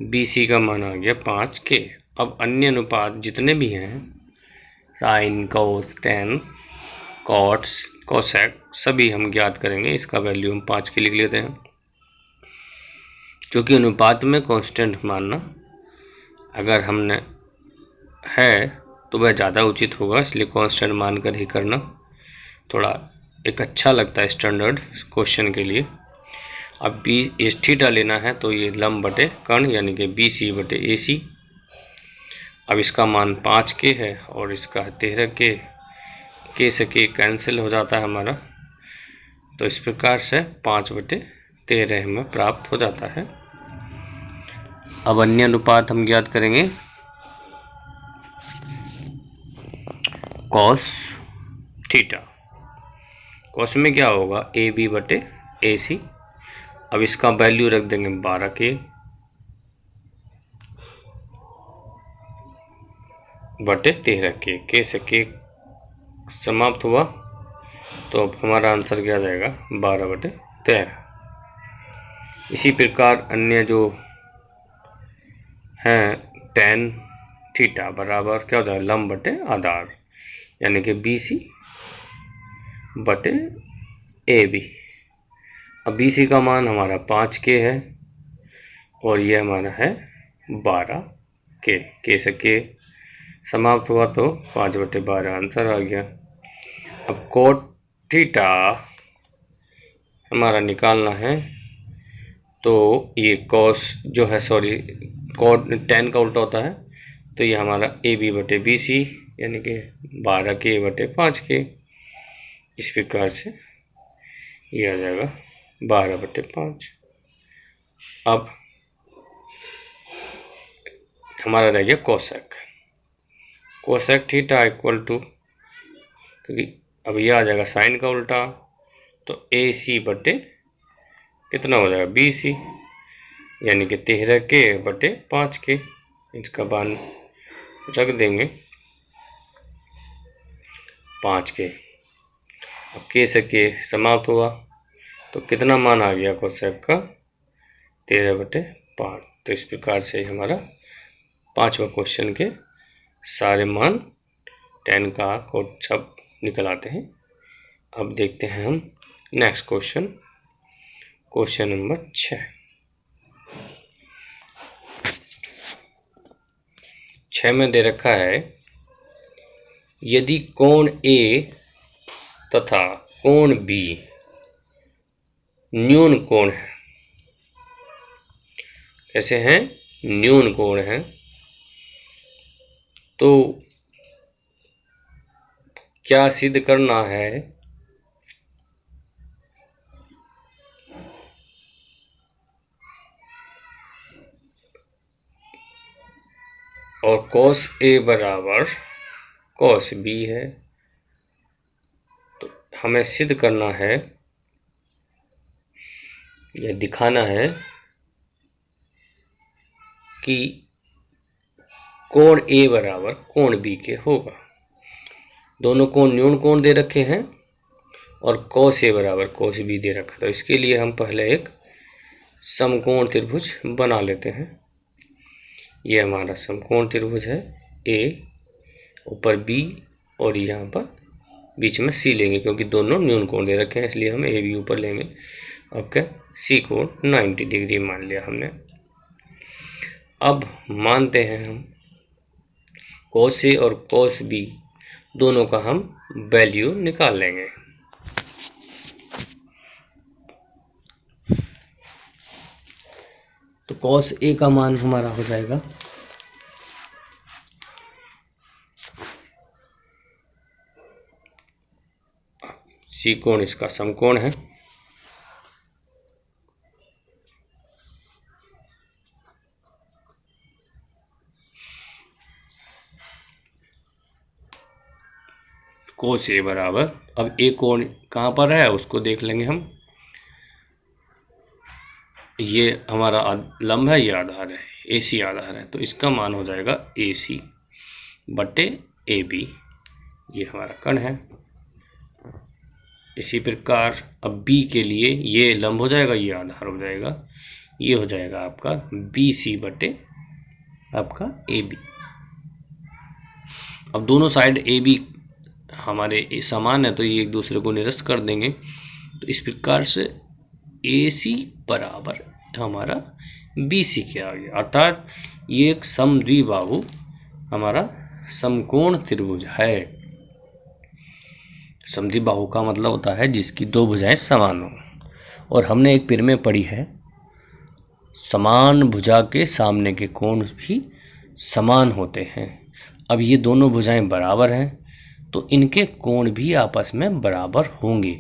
BC का मान आ गया 5 के। अब अन्य अनुपात जितने भी हैं, साइन, कोस, टेन, कॉट्स, कोसेक, सभी हम ज्ञात करेंगे। इसका वैल्यू हम 5 के लिख लेते हैं, क्योंकि अनुपात में कांस्टेंट मानना अगर हमने है तो वह ज़्यादा उचित होगा, इसलिए कांस्टेंट मानकर ही करना थोड़ा एक अच्छा लगता है स्टैंडर्ड क्वेश्चन के लिए। अब इस थीटा लेना है, तो ये लंब बटे कर्ण, यानी कि BC बटे AC। अब इसका मान 5 के है और इसका 13 के से के कैंसिल हो जाता है हमारा, तो इस प्रकार से 5 बटे 13 हमें प्राप्त हो जाता है। अब अन्य अनुपात हम ज्ञात करेंगे। कॉस थीटा, कॉस में क्या होगा, AB बटे AC। अब इसका वैल्यू रख देंगे 12 के, बटे 13 के से के समाप्त हुआ, तो अब हमारा आंसर क्या आ जाएगा 12 बटे 13। इसी प्रकार अन्य जो हैं tan थीटा बराबर क्या हो जाएगा लंब बटे आधार, यानी कि BC बटे AB। अब BC का मान हमारा 5K है और ये हमारा है 12K। के से के समाप्त हुआ तो 5 बटे 12 आंसर आ गया। अब कोट थीटा हमारा निकालना है, तो ये कॉस जो है सॉरी कोट tan का उल्टा होता है, तो ये हमारा AB बटे BC यानी कि 12K बटे 5K। इस प्रकार से ये आ जाएगा 12 बटे 5। अब हमारा रह गया कोसेक थीटा इक्वल टू, क्योंकि अब ये आ जाएगा साइन का उल्टा, तो AC बटे कितना हो जाएगा BC यानी कि 13K बटे 5K। इसका मान रख देंगे 5K। अब K से K समाप्त हुआ तो कितना मान आ गया कोसेक का 13 बटे 5। तो इस प्रकार से हमारा 5वां क्वेश्चन के सारे मान tan का कोट सब निकल आते हैं। अब देखते हैं हम नेक्स्ट क्वेश्चन नंबर 6 में दे रखा है यदि कोण A तथा कोण B न्यून कोण है। कैसे हैं? न्यून कोण है। तो क्या सिद्ध करना है? और cos A बराबर cos B है, तो हमें सिद्ध करना है या दिखाना है कि कोण A बराबर कोण B के होगा। दोनों कोण न्यून कोण दे रखे हैं और cos A बराबर cos B दे रखा। तो इसके लिए हम पहले एक समकोण त्रिभुज बना लेते हैं। ये हमारा समकोण त्रिभुज है, A ऊपर B और यहाँ पर बीच में C लेंगे, क्योंकि दोनों न्यून कोण दे रखे हैं इसलिए हम AB ऊपर लेंगे। अब क्या C कोण 90 डिग्री मान लिया हमने। अब मानते हैं हम cos A और cos B दोनों का हम वैल्यू निकाल लेंगे। तो cos A का मान हमारा हो जाएगा C कोण इसका समकोण है, cos A बराबर, अब A कोण कहाँ पर है उसको देख लेंगे हम। ये हमारा लंब है, ये आधार है, AC आधार है, तो इसका मान हो जाएगा AC बटे AB। ये हमारा कण है। इसी प्रकार अब B के लिए ये लंब हो जाएगा, ये आधार हो जाएगा, ये हो जाएगा आपका BC बटे आपका AB। अब दोनों साइड AB हमारे समान है तो ये एक दूसरे को निरस्त कर देंगे। तो इस प्रकार से AC बराबर हमारा BC के आ गया, अर्थात ये एक समद्विबाहु हमारा समकोण त्रिभुज है। समद्विबाहु का मतलब होता है जिसकी दो भुजाएं समान हो, और हमने एक पिर में पढ़ी है समान भुजा के सामने के कोण भी समान होते हैं। अब ये दोनों भुजाएं बराबर हैं तो इनके कोण भी आपस में बराबर होंगे,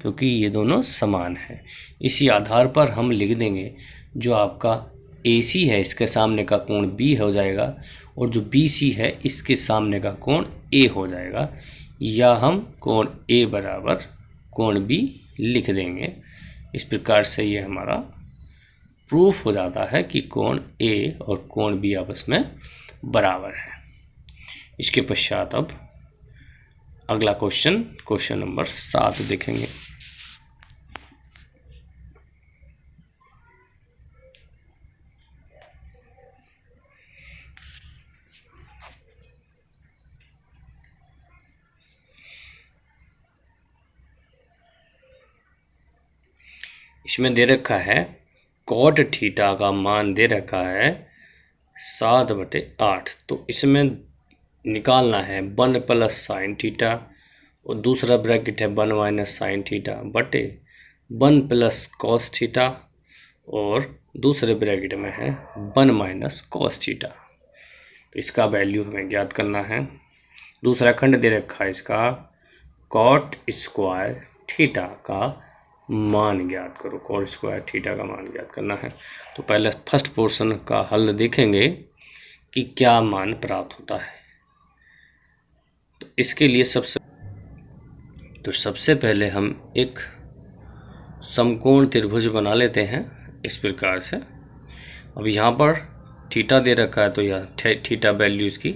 क्योंकि ये दोनों समान हैं। इसी आधार पर हम लिख देंगे जो आपका AC है इसके सामने का कोण B हो जाएगा, और जो BC है इसके सामने का कोण A हो जाएगा, या हम कोण A बराबर कोण B लिख देंगे। इस प्रकार से ये हमारा प्रूफ हो जाता है कि कोण A और कोण B आपस में बराबर है। इसके पश्चात अब अगला क्वेश्चन नंबर 7 देखेंगे। इसमें दे रखा है कॉट थीटा का मान दे रखा है 7/8। तो इसमें निकालना है 1 प्लस साइन थीटा और दूसरा ब्रैकेट है 1 माइनस साइन थीटा बटे 1 प्लस कॉस थीटा और दूसरे ब्रैकेट में है 1 माइनस कॉस थीटा। तो इसका वैल्यू हमें ज्ञात करना है। दूसरा खंड दे रखा है इसका कॉट स्क्वायर थीटा का मान ज्ञात करो। कॉट स्क्वायर थीटा का मान ज्ञात करना है। तो पहले फर्स्ट पोर्शन का हल देखेंगे कि क्या मान प्राप्त होता है। तो इसके लिए सबसे पहले हम एक समकोण त्रिभुज बना लेते हैं इस प्रकार से। अब यहाँ पर थीटा दे रखा है तो यह थीटा वैल्यू इसकी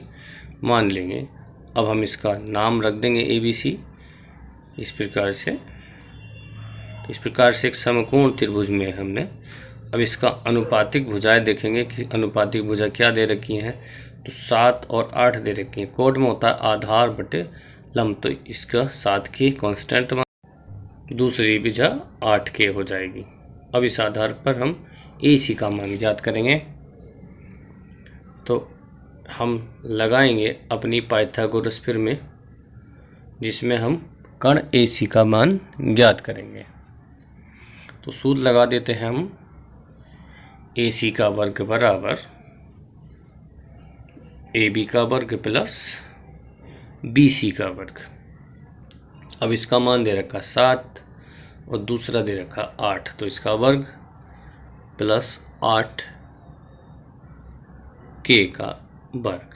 मान लेंगे। अब हम इसका नाम रख देंगे ABC इस प्रकार से। तो इस प्रकार से एक समकोण त्रिभुज में हमने अब इसका अनुपातिक भुजाएं देखेंगे कि अनुपातिक भुजा क्या दे रखी हैं। तो 7 और 8 दे रखी हैं। कोड में होता है आधार बटे लंब, तो इसका 7 की कांस्टेंट मान, दूसरी भुजा 8 के हो जाएगी। अब इस आधार पर हम AC का मान ज्ञात करेंगे। तो हम लगाएंगे अपनी पाइथागोरस में, जिसमें हम कर्ण AC का मान ज्ञात करेंगे। तो सूत्र लगा देते हैं हम AC का वर्ग बराबर AB का वर्ग प्लस BC का वर्ग। अब इसका मान दे रखा 7 और दूसरा दे रखा 8, तो इसका वर्ग प्लस 8 K का वर्ग।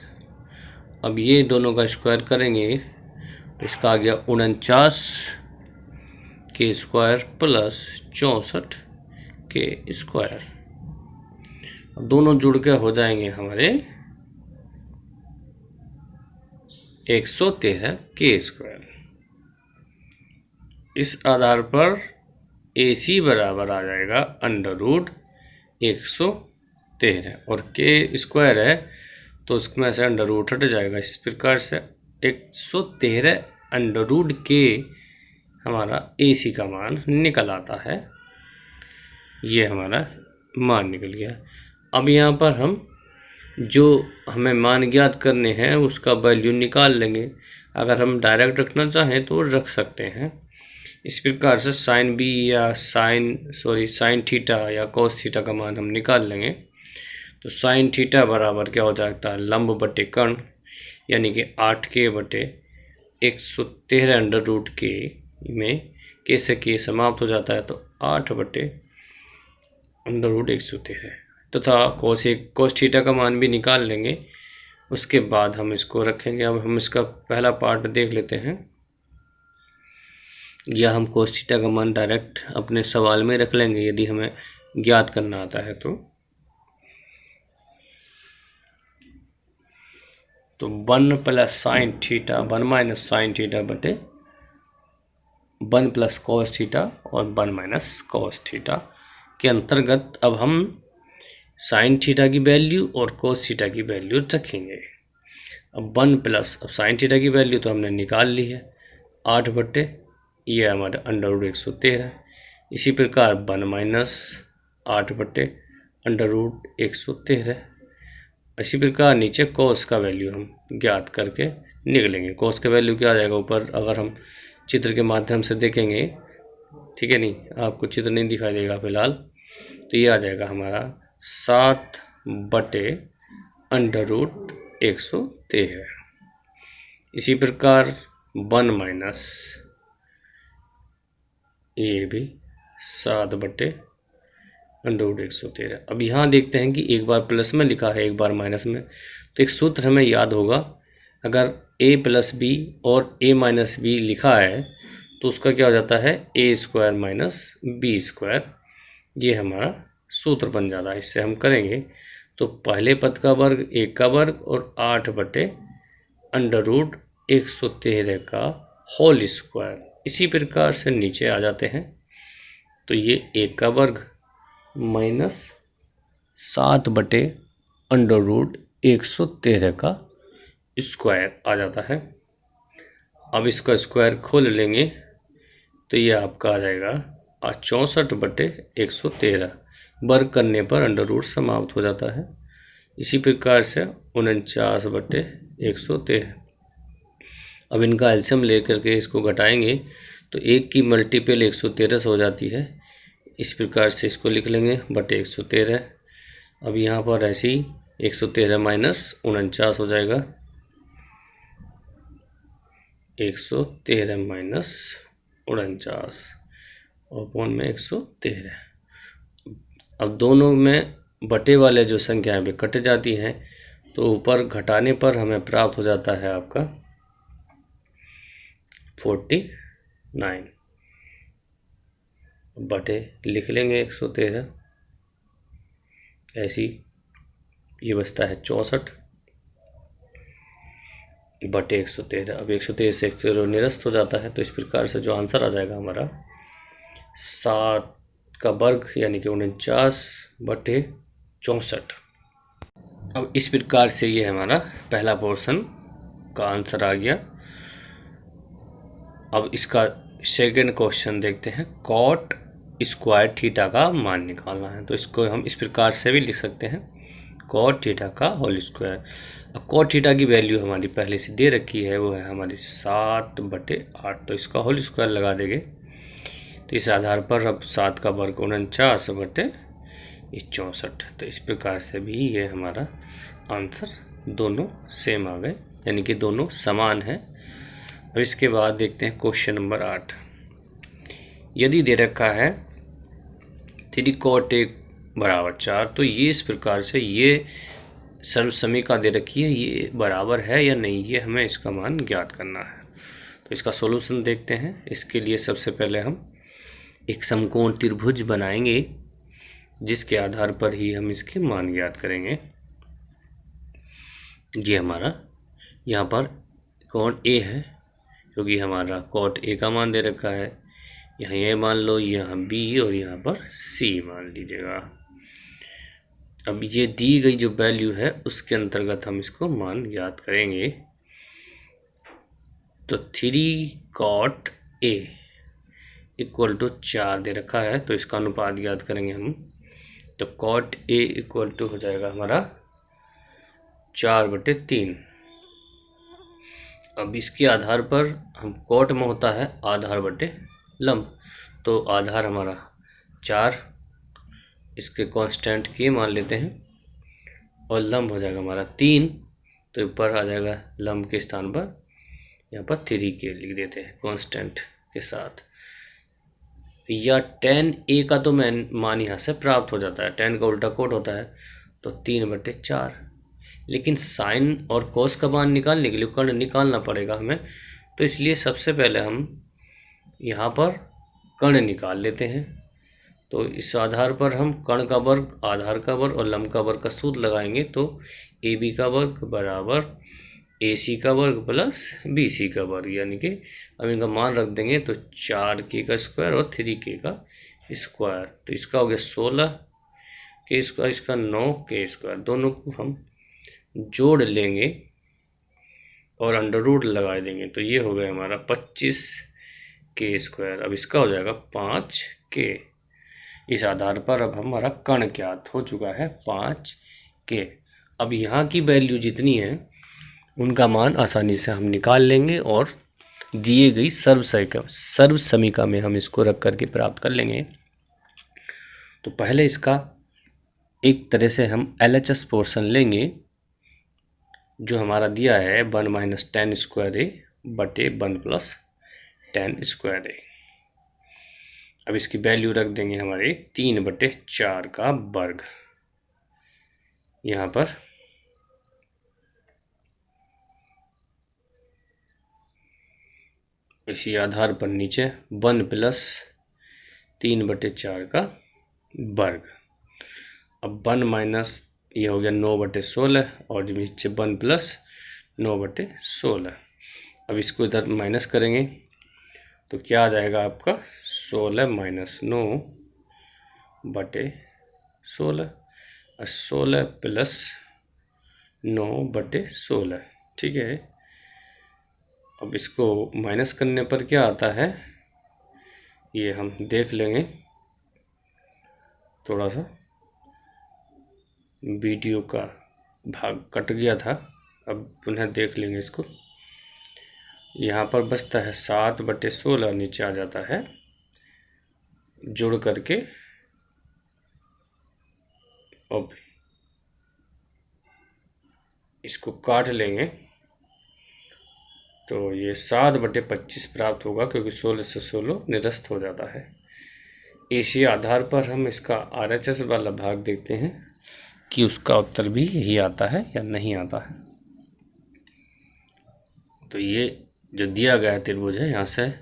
अब ये दोनों का स्क्वायर करेंगे तो इसका आ गया 49 K square plus 64 K square. अब दोनों जुड़ के हो जाएंगे हमारे 113 K स्क्वायर। इस आधार पर AC बराबर आ जाएगा √113 और K स्क्वायर है तो उसमें से √ हट जाएगा। इस प्रकार से 113 √K हमारा AC का मान निकल आता है। ये हमारा मान निकल गया। अब यहाँ पर हम जो हमें मान ज्ञात करने हैं उसका वैल्यू निकाल लेंगे। अगर हम डायरेक्ट रखना चाहें तो रख सकते हैं। इस प्रकार से साइन B या साइन थीटा या कॉस थीटा का मान हम निकाल लेंगे। तो साइन थीटा बराबर क्या हो जाता है लंब बटे कर्ण, यानी कि 8K बटे 113 √K में K से K समाप्त हो जाता है तो 8 बटे √113 तथा कोस थीटा का मान भी निकाल लेंगे। उसके बाद हम इसको रखेंगे। अब हम इसका पहला पार्ट देख लेते हैं, या हम कोस थीटा का मान डायरेक्ट अपने सवाल में रख लेंगे यदि हमें ज्ञात करना आता है। तो 1 plus sine theta 1 minus sine theta बटे 1 प्लस कॉस थीटा और 1 माइनस कॉस थीटा के अंतर्गत अब हम साइन थीटा की वैल्यू और कॉस थीटा की वैल्यू रखेंगे। अब 1 प्लस, अब साइन थीटा की वैल्यू तो हमने निकाल ली है 8 बटे ये हमारा √113। इसी प्रकार 1 माइनस 8 बटे √113। इसी प्रकार नीचे कॉस का वैल्यू हम ज्ञात करके निकलेंगे। कॉस का वैल्यू क्या आ जाएगा ऊपर अगर हम चित्र के माध्यम से देखेंगे, ठीक है, नहीं आपको चित्र नहीं दिखाई देगा फिलहाल, तो ये आ जाएगा हमारा 7 बटे √113। इसी प्रकार 1 माइनस ये भी 7 बटे √113। अब यहाँ देखते हैं कि एक बार प्लस में लिखा है एक बार माइनस में, तो एक सूत्र हमें याद होगा, अगर a प्लस बी और a माइनस बी लिखा है तो उसका क्या हो जाता है a square minus B square. ये हमारा सूत्र बन जाता है। इससे हम करेंगे तो पहले पद का वर्ग 1 का वर्ग और 8 बटे अंडर रूट 113 का होल स्क्वायर। इसी प्रकार से नीचे आ जाते हैं तो ये 1 का वर्ग माइनस 7 बटे अंडर रूट 113 का स्क्वायर आ जाता है। अब इसका स्क्वायर खोल लेंगे तो ये आपका आ जाएगा 64 बटे 113। वर्ग करने पर अंडर रूट समाप्त हो जाता है। इसी प्रकार से 49 बटे 113। अब इनका एलसीएम लेकर के इसको घटाएंगे तो 1 की मल्टीपल 113 से हो जाती है। इस प्रकार से इसको लिख लेंगे बटे 113। अब यहाँ पर ऐसे ही 113 माइनस 49 हो जाएगा, 113 माइनस 49 और पौन में 113। अब दोनों में बटे वाले जो संख्याएं भी कट जाती हैं तो ऊपर घटाने पर हमें प्राप्त हो जाता है आपका 49 बटे लिख लेंगे 113। ऐसी ये बचता है 64 बटे 113। अब 113 से 113 निरस्त हो जाता है तो इस प्रकार से जो आंसर आ जाएगा हमारा 7 का वर्ग यानी कि 49 बटे 64। अब इस प्रकार से ये हमारा पहला पोर्शन का आंसर आ गया। अब इसका सेकंड क्वेश्चन देखते हैं। कॉट स्क्वायर थीटा का मान निकालना है तो इसको हम इस प्रकार से भी लिख सकते हैं, कॉट थीटा का होल स्क्वायर। अब कॉट थीटा की वैल्यू हमारी पहले से दे रखी है, वो है हमारी 7 बटे 8। तो इसका होल स्क्वायर लगा देंगे तो इस आधार पर अब 7 का वर्ग 49 बटे 64। तो इस प्रकार से भी ये हमारा आंसर दोनों सेम आ गए, यानी कि दोनों समान है। अब इसके बाद देखते हैं क्वेश्चन नंबर 8। यदि दे रखा है 3 cot A बराबर 4, तो ये इस प्रकार से ये सर्वसमीका दे रखी है, ये बराबर है या नहीं, ये हमें इसका मान ज्ञात करना है। तो इसका सॉल्यूशन देखते हैं। इसके लिए सबसे पहले हम एक समकोण त्रिभुज बनाएंगे जिसके आधार पर ही हम इसके मान ज्ञात करेंगे। ये हमारा यहाँ पर कोण A है क्योंकि हमारा cot A का मान दे रखा है। यहाँ ये मान लो, यहाँ B और यहाँ पर C मान लीजिएगा। अब ये दी गई जो वैल्यू है उसके अंतर्गत हम इसको मान ज्ञात करेंगे। तो 3 cot A इक्वल टू 4 दे रखा है तो इसका अनुपात ज्ञात करेंगे हम। तो cot A इक्वल टू हो जाएगा हमारा 4 बटे 3। अब इसके आधार पर हम cot में होता है आधार बटे लंब, तो आधार हमारा 4, इसके कांस्टेंट के मान लेते हैं और लंब हो जाएगा हमारा 3। तो ऊपर आ जाएगा लंब के स्थान पर यहाँ पर 3 के लिख देते हैं कांस्टेंट के साथ। या tan A का तो मान यहाँ से प्राप्त हो जाता है, tan का उल्टा कोट होता है तो 3 बटे 4। लेकिन साइन और कोस का मान निकालने के लिए कर्ण निकालना पड़ेगा हमें, तो इसलिए सबसे पहले हम यहाँ पर कर्ण निकाल लेते हैं। तो इस आधार पर हम कर्ण का वर्ग, आधार का वर्ग और लंब का वर्ग का सूत्र लगाएंगे। तो AB का वर्ग बराबर AC का वर्ग प्लस BC का वर्ग, यानी कि अब इनका मान रख देंगे तो 4K का स्क्वायर और 3K का स्क्वायर। तो इसका हो गया 16K स्क्वायर, इसका 9K स्क्वायर। दोनों को हम जोड़ लेंगे और अंडर रूट लगा देंगे तो ये हो गया हमारा 25K स्क्वायर। अब इसका हो जाएगा 5K। इस आधार पर अब हमारा कर्ण ज्ञात हो चुका है 5K। अब यहाँ की वैल्यू जितनी है उनका मान आसानी से हम निकाल लेंगे और दिए गई सर्व समीका में हम इसको रख करके प्राप्त कर लेंगे। तो पहले इसका एक तरह से हम LHS पोर्शन लेंगे जो हमारा दिया है 1 माइनस tan स्क्वायर A बटे 1 प्लस tan स्क्वायर A। अब इसकी वैल्यू रख देंगे हमारे 3 बटे 4 का वर्ग। यहाँ पर इसी आधार पर नीचे 1 प्लस 3 बटे 4 का वर्ग। अब 1 माइनस ये हो गया 9 बटे 16 और नीचे 1 प्लस 9/16। अब इसको इधर माइनस करेंगे तो क्या आ जाएगा आपका 16 माइनस 9/16 और 16 प्लस 9/16। ठीक है, अब इसको माइनस करने पर क्या आता है ये हम देख लेंगे। थोड़ा सा वीडियो का भाग कट गया था, अब पुनः देख लेंगे इसको। यहाँ पर बचता है 7/16, नीचे आ जाता है जोड़ करके। अब इसको काट लेंगे तो ये 7/25 प्राप्त होगा, क्योंकि 16 से 16 निरस्त हो जाता है। इसी आधार पर हम इसका RHS वाला भाग देखते हैं कि उसका उत्तर भी यही आता है या नहीं आता है। तो ये जो दिया गया त्रिभुज है, यहाँ से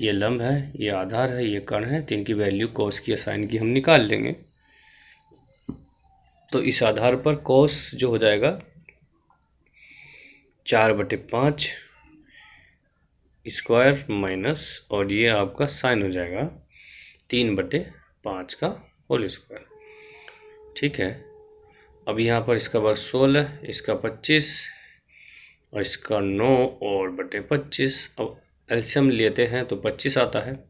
ये लंब है, ये आधार है, ये कर्ण है, तो इनकी वैल्यू कॉस की साइन की हम निकाल लेंगे। तो इस आधार पर कॉस जो हो जाएगा 4/5 स्क्वायर माइनस, और ये आपका साइन हो जाएगा 3/5 का होल स्क्वायर। ठीक है, अब यहाँ पर इसका वर्ग 16, इसका 25 और इसका 9 और बटे 25। अब एलसीएम लेते हैं तो 25 आता है।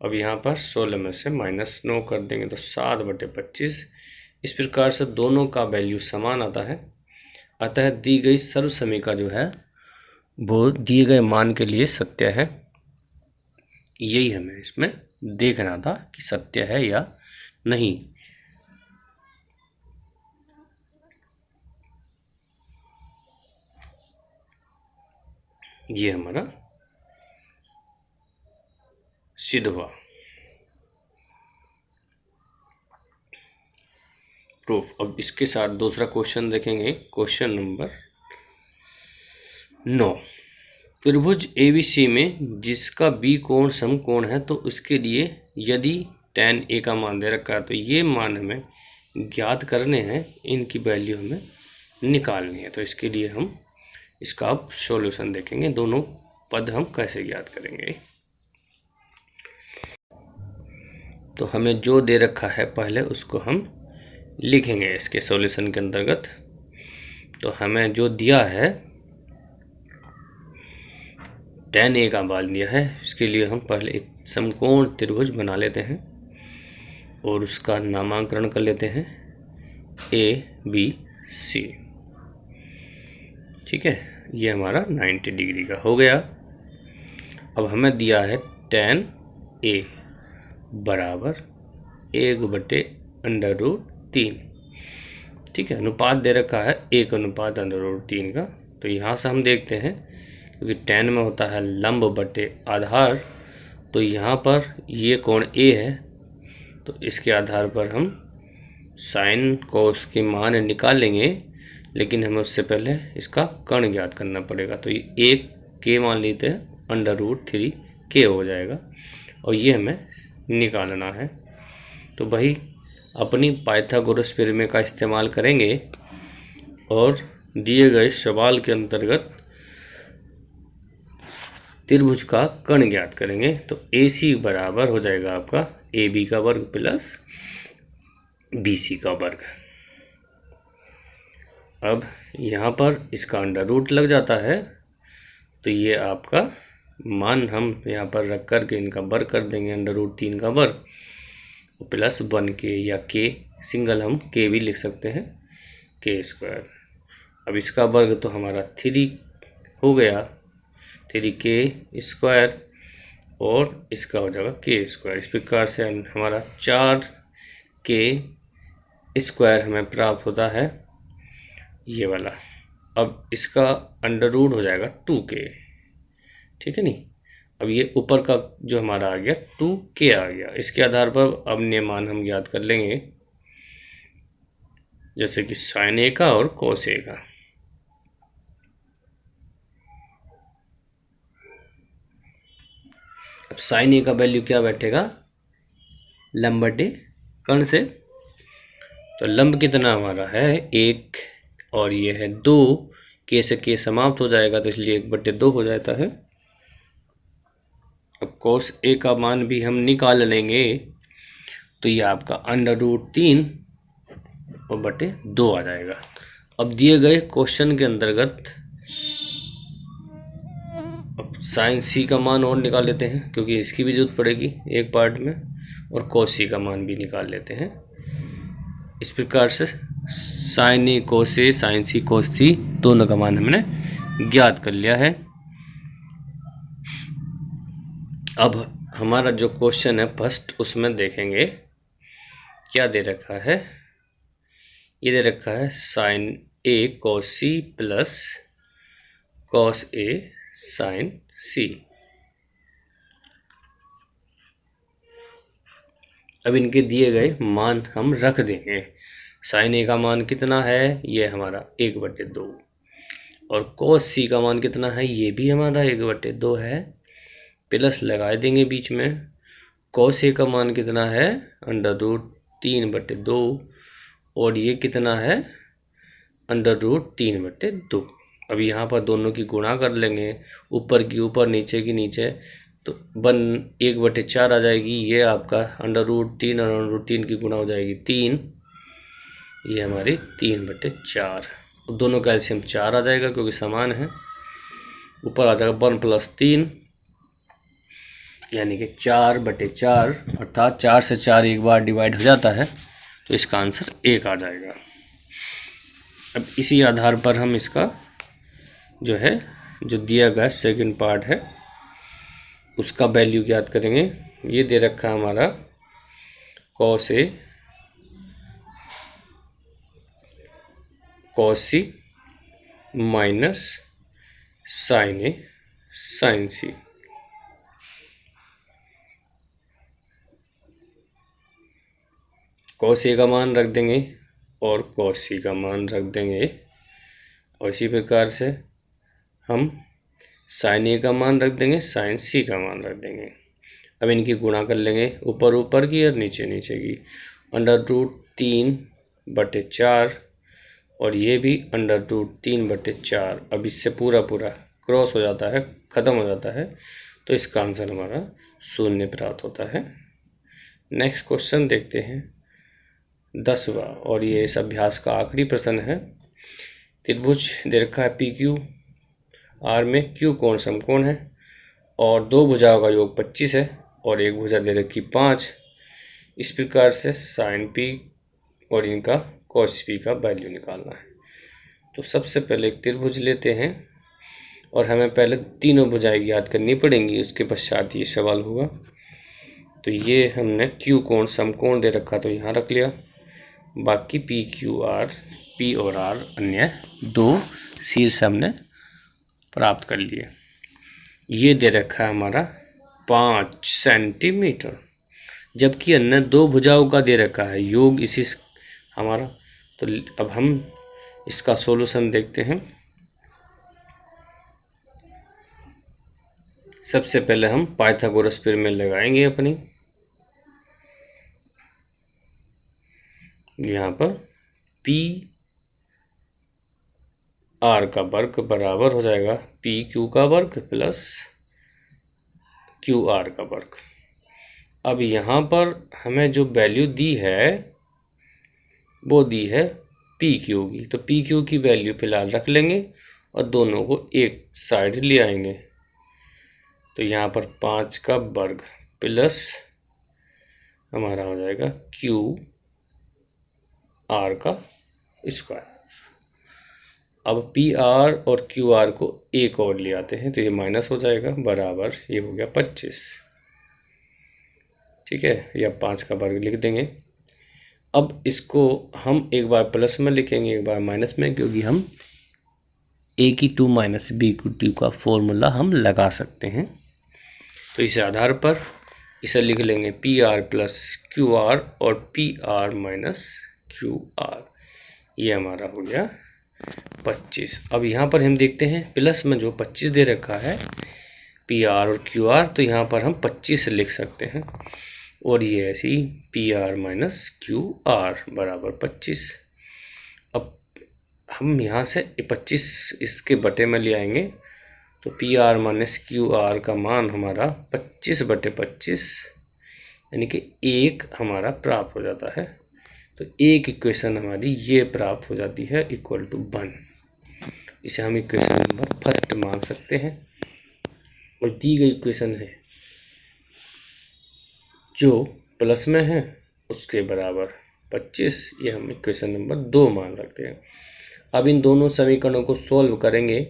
अब यहाँ पर 16 में से -9 कर देंगे तो 7/25। इस प्रकार से दोनों का वैल्यू समान आता है। अतः दी गई सर्वसमीका जो है वो दिए गए मान के लिए सत्य है। यही हमें इसमें देखना था कि सत्य है या नहीं। ये हमारा सिद्ध हुआ प्रूफ। अब इसके साथ दूसरा क्वेश्चन देखेंगे, क्वेश्चन नंबर 9। त्रिभुज ABC में जिसका B कोण समकोण है, तो उसके लिए यदि tan A का मान दे रखा है तो ये मान हमें ज्ञात करने हैं, इनकी वैल्यू हमें निकालनी है। तो इसके लिए हम इसका अब सॉल्यूशन देखेंगे, दोनों पद हम कैसे ज्ञात करेंगे। तो हमें जो दे रखा है पहले उसको हम लिखेंगे इसके सॉल्यूशन के अंतर्गत। तो हमें जो दिया है tan A का मान दिया है, इसके लिए हम पहले एक समकोण त्रिभुज बना लेते हैं और उसका नामकरण कर लेते हैं ABC। ठीक है, ये हमारा 90 डिग्री का हो गया। अब हमें दिया है tan A बराबर 1/√3। ठीक है, अनुपात दे रखा है 1:√3 का। तो यहाँ से हम देखते हैं, क्योंकि tan में होता है लंब बटे आधार, तो यहाँ पर ये कोण A है, तो इसके आधार पर हम साइन कोस के मान निकाल लेंगे, लेकिन हमें उससे पहले इसका कर्ण ज्ञात करना पड़ेगा। तो ये 1 k मान लेते हैं, √3k हो जाएगा और ये हमें निकालना है। तो वही अपनी पाइथागोरस प्रमेय का इस्तेमाल करेंगे और दिए गए सवाल के अंतर्गत त्रिभुज का कर्ण ज्ञात करेंगे। तो AC बराबर हो जाएगा आपका AB का वर्ग प्लस BC का वर्ग। अब यहाँ पर इसका √ लग जाता है, तो ये आपका मान हम यहाँ पर रख कर के इनका वर्ग कर देंगे, √3 का वर्ग प्लस 1k, या k सिंगल हम k भी लिख सकते हैं, k²। अब इसका वर्ग तो हमारा 3 हो गया, 3k², और इसका हो जाएगा k²। इस प्रकार से हमारा 4k² हमें प्राप्त होता है, ये वाला। अब इसका √ हो जाएगा 2k। ठीक है नहीं, अब ये ऊपर का जो हमारा आ गया 2k आ गया। इसके आधार पर अब अन्य मान हम ज्ञात कर लेंगे, जैसे कि sin A का और cos A का। अब sin A का वैल्यू क्या बैठेगा, लंब बटे कर्ण से। तो लंब कितना हमारा है 1 और ये है 2, के से के समाप्त हो जाएगा, तो इसलिए 1/2 हो जाता है। अब cos A का मान भी हम निकाल लेंगे, तो ये आपका √3 और बटे 2 आ जाएगा। अब दिए गए क्वेश्चन के अंतर्गत अब sin C का मान और निकाल लेते हैं, क्योंकि इसकी भी जरूरत पड़ेगी एक पार्ट में, और cos C का मान भी निकाल लेते हैं। इस प्रकार से sin A cos A, sin C cos C दोनों का मान हमने ज्ञात कर लिया है। अब हमारा जो क्वेश्चन है फर्स्ट, उसमें देखेंगे क्या दे रखा है। ये दे रखा है sin A cos C plus cos A sin C। अब इनके दिए गए मान हम रख देंगे। sin A का मान कितना है, ये हमारा 1/2, और cos C का मान कितना है, ये भी हमारा 1/2 है। प्लस लगा देंगे बीच में। cos A का मान कितना है, √3/2, और ये कितना है, √3/2। अब यहाँ पर दोनों की गुणा कर लेंगे, ऊपर की ऊपर नीचे की नीचे, तो 1/4 आ जाएगी। ये आपका √3 और √3 की गुणा हो जाएगी 3, ये हमारी 3/4। दोनों का एलसीएम 4 आ जाएगा, क्योंकि समान है। ऊपर आ जाएगा 1 + 3, यानी कि 4/4, अर्थात 4 से 4 एक बार डिवाइड हो जाता है, तो इसका आंसर 1 आ जाएगा। अब इसी आधार पर हम इसका जो है, जो दिया गया सेकंड पार्ट है, उसका वैल्यू ज्ञात करेंगे। ये दे रखा है हमारा cos A cos C minus sin A sin C। cos A का मान रख देंगे और cos C का मान रख देंगे, और इसी प्रकार से हम sin A का मान रख देंगे, sin C का मान रख देंगे। अब इनकी गुणा कर लेंगे, ऊपर ऊपर की और नीचे नीचे की। √3/4, और ये भी √3/4। अब इससे पूरा पूरा क्रॉस हो जाता है, ख़त्म हो जाता है, तो इसका आंसर हमारा 0 प्राप्त होता है। नेक्स्ट क्वेश्चन देखते हैं 10वां, और ये इस अभ्यास का आखिरी प्रश्न है। त्रिभुज दे रखा है PQ R में Q कोण समकोण है, और दो भुजाओं का योग 25 है, और एक भुजा दे रखी 5। इस प्रकार से sin P और इनका cos P का वैल्यू निकालना है। तो सबसे पहले एक त्रिभुज लेते हैं, और हमें पहले तीनों भुजाएं ज्ञात करनी पड़ेंगी, उसके पश्चात ये सवाल होगा। तो ये हमने Q कोण समकोण दे रखा, तो यहाँ रख लिया। बाकी PQR, P और R अन्य दो शीर्ष हमने प्राप्त कर लिए। ये दे रखा है हमारा 5 सेंटीमीटर, जबकि अन्य दो भुजाओं का दे रखा है योग इसी हमारा। तो अब हम इसका सॉल्यूशन देखते हैं। सबसे पहले हम पाइथागोरस प्रमेय लगाएंगे अपनी। यहाँ पर पी आर का वर्ग बराबर हो जाएगा पी क्यू का वर्ग प्लस क्यू आर का वर्ग। अब यहाँ पर हमें जो वैल्यू दी है वो दी है पी क्यू की, तो पी क्यू की वैल्यू फिलहाल रख लेंगे और दोनों को एक साइड ले आएंगे। तो यहाँ पर 5 का वर्ग प्लस हमारा हो जाएगा क्यू आर का स्क्वायर। अब पी आर और क्यू आर को एक और ले आते हैं, तो ये माइनस हो जाएगा, बराबर ये हो गया 25। ठीक है, या 5 का वर्ग लिख देंगे। अब इसको हम एक बार प्लस में लिखेंगे, एक बार माइनस में, क्योंकि हम a की 2 माइनस b की 2 का फॉर्मूला हम लगा सकते हैं। तो इस आधार पर इसे लिख लेंगे P R plus Q R और P R minus Q R. ये हमारा हो गया 25। अब यहाँ पर हम देखते हैं प्लस में जो 25 दे रखा है पी आर और क्यू आर, तो यहाँ पर हम 25 लिख सकते हैं, और ये ऐसी P R minus Q are बराबर 25। अब हम यहाँ से 25 इसके बटे में ले आएंगे तो P R minus Q are का मान हमारा 25/25 यानी कि 1 हमारा प्राप्त हो जाता है। तो एक इक्वेशन हमारी ये प्राप्त हो जाती है इक्वल टू 1। इसे हम इक्वेशन नंबर फर्स्ट मान सकते हैं। और दी गई इक्वेशन है जो प्लस में है उसके बराबर 25, ये हम इक्वेशन नंबर 2 मान सकते हैं। अब इन दोनों समीकरणों को सॉल्व करेंगे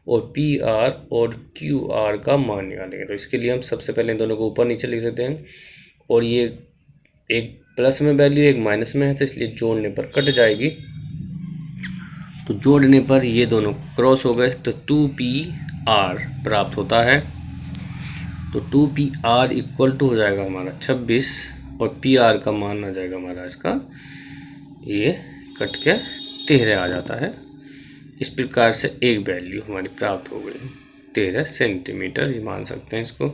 और पी आर और क्यू आर का मान निकालेंगे। तो इसके लिए हम सबसे पहले इन दोनों को ऊपर नीचे लिख सकते हैं। और ये एक प्लस में वैल्यू एक माइनस में है तो इसलिए जोड़ने पर कट जाएगी। तो जोड़ने पर ये दोनों क्रॉस हो गए तो 2PR प्राप्त होता है। तो 2PR इक्वल टू हो जाएगा हमारा 26 और PR का मान आ जाएगा हमारा इसका ये कट के 13 आ जाता है। इस प्रकार से एक वैल्यू हमारी प्राप्त हो गई 13 सेंटीमीटर, ये मान सकते हैं इसको।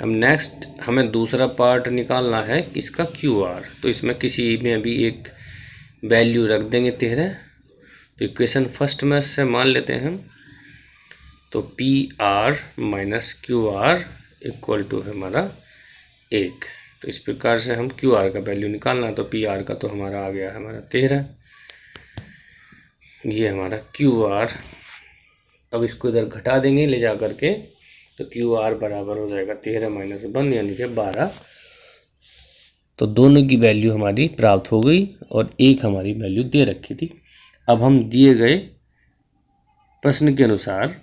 अब नेक्स्ट हमें दूसरा पार्ट निकालना है इसका QR। तो इसमें किसी में भी एक वैल्यू रख देंगे 13। तो इक्वेशन फर्स्ट में से मान लेते हैं हम। तो PR minus QR equal to है हमारा 1। तो इस प्रकार से हम QR का वैल्यू निकालना है। तो PR का तो हमारा आ गया है हमारा 13, ये हमारा QR। अब इसको इधर घटा देंगे ले जा करके तो QR बराबर हो जाएगा 13 माइनस 1 यानी कि 12। तो दोनों की वैल्यू हमारी प्राप्त हो गई और एक हमारी वैल्यू दे रखी थी। अब हम दिए गए प्रश्न के अनुसार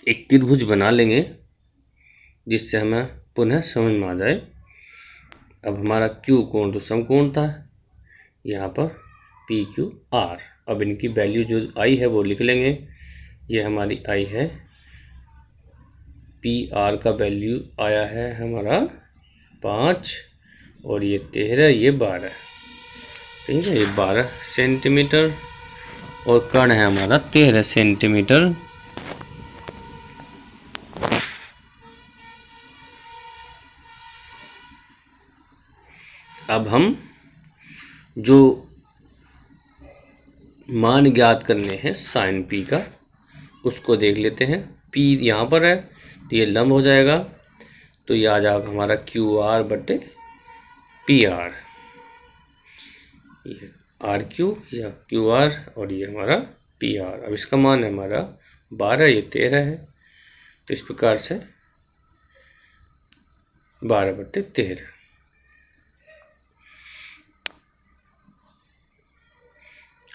एक त्रिभुज बना लेंगे जिससे हमें पुनः समझ में आ जाए। अब हमारा Q कोण तो समकोण था, यहाँ पर PQR। अब इनकी वैल्यू जो आई है वो लिख लेंगे। ये हमारी आई है, PR का वैल्यू आया है हमारा 5 और ये 13, ये 12, ठीक है, ये 12 सेंटीमीटर और कर्ण है हमारा 13 सेंटीमीटर। अब हम जो मान ज्ञात करने हैं साइन P का उसको देख लेते हैं। P यहाँ पर है तो ये लंब हो जाएगा, तो ये आ जाएगा हमारा QR/PR। ये RQ या QR और ये हमारा PR। अब इसका मान है हमारा 12, ये 13 है। तो इस प्रकार से 12/13।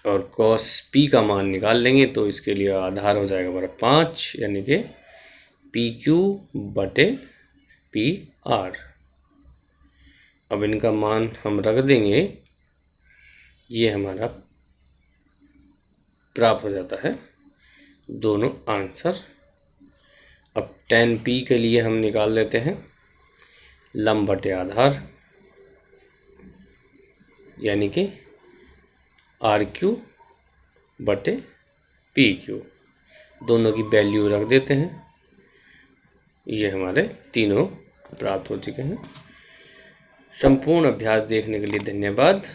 और cos P का मान निकाल लेंगे तो इसके लिए आधार हो जाएगा हमारा 5 यानी कि PQ/PR। अब इनका मान हम रख देंगे, ये हमारा प्राप्त हो जाता है दोनों आंसर। अब tan P के लिए हम निकाल लेते हैं लंब बटे आधार यानी कि RQ/PQ। दोनों की वैल्यू रख देते हैं। ये हमारे तीनों प्राप्त हो चुके हैं। संपूर्ण अभ्यास देखने के लिए धन्यवाद।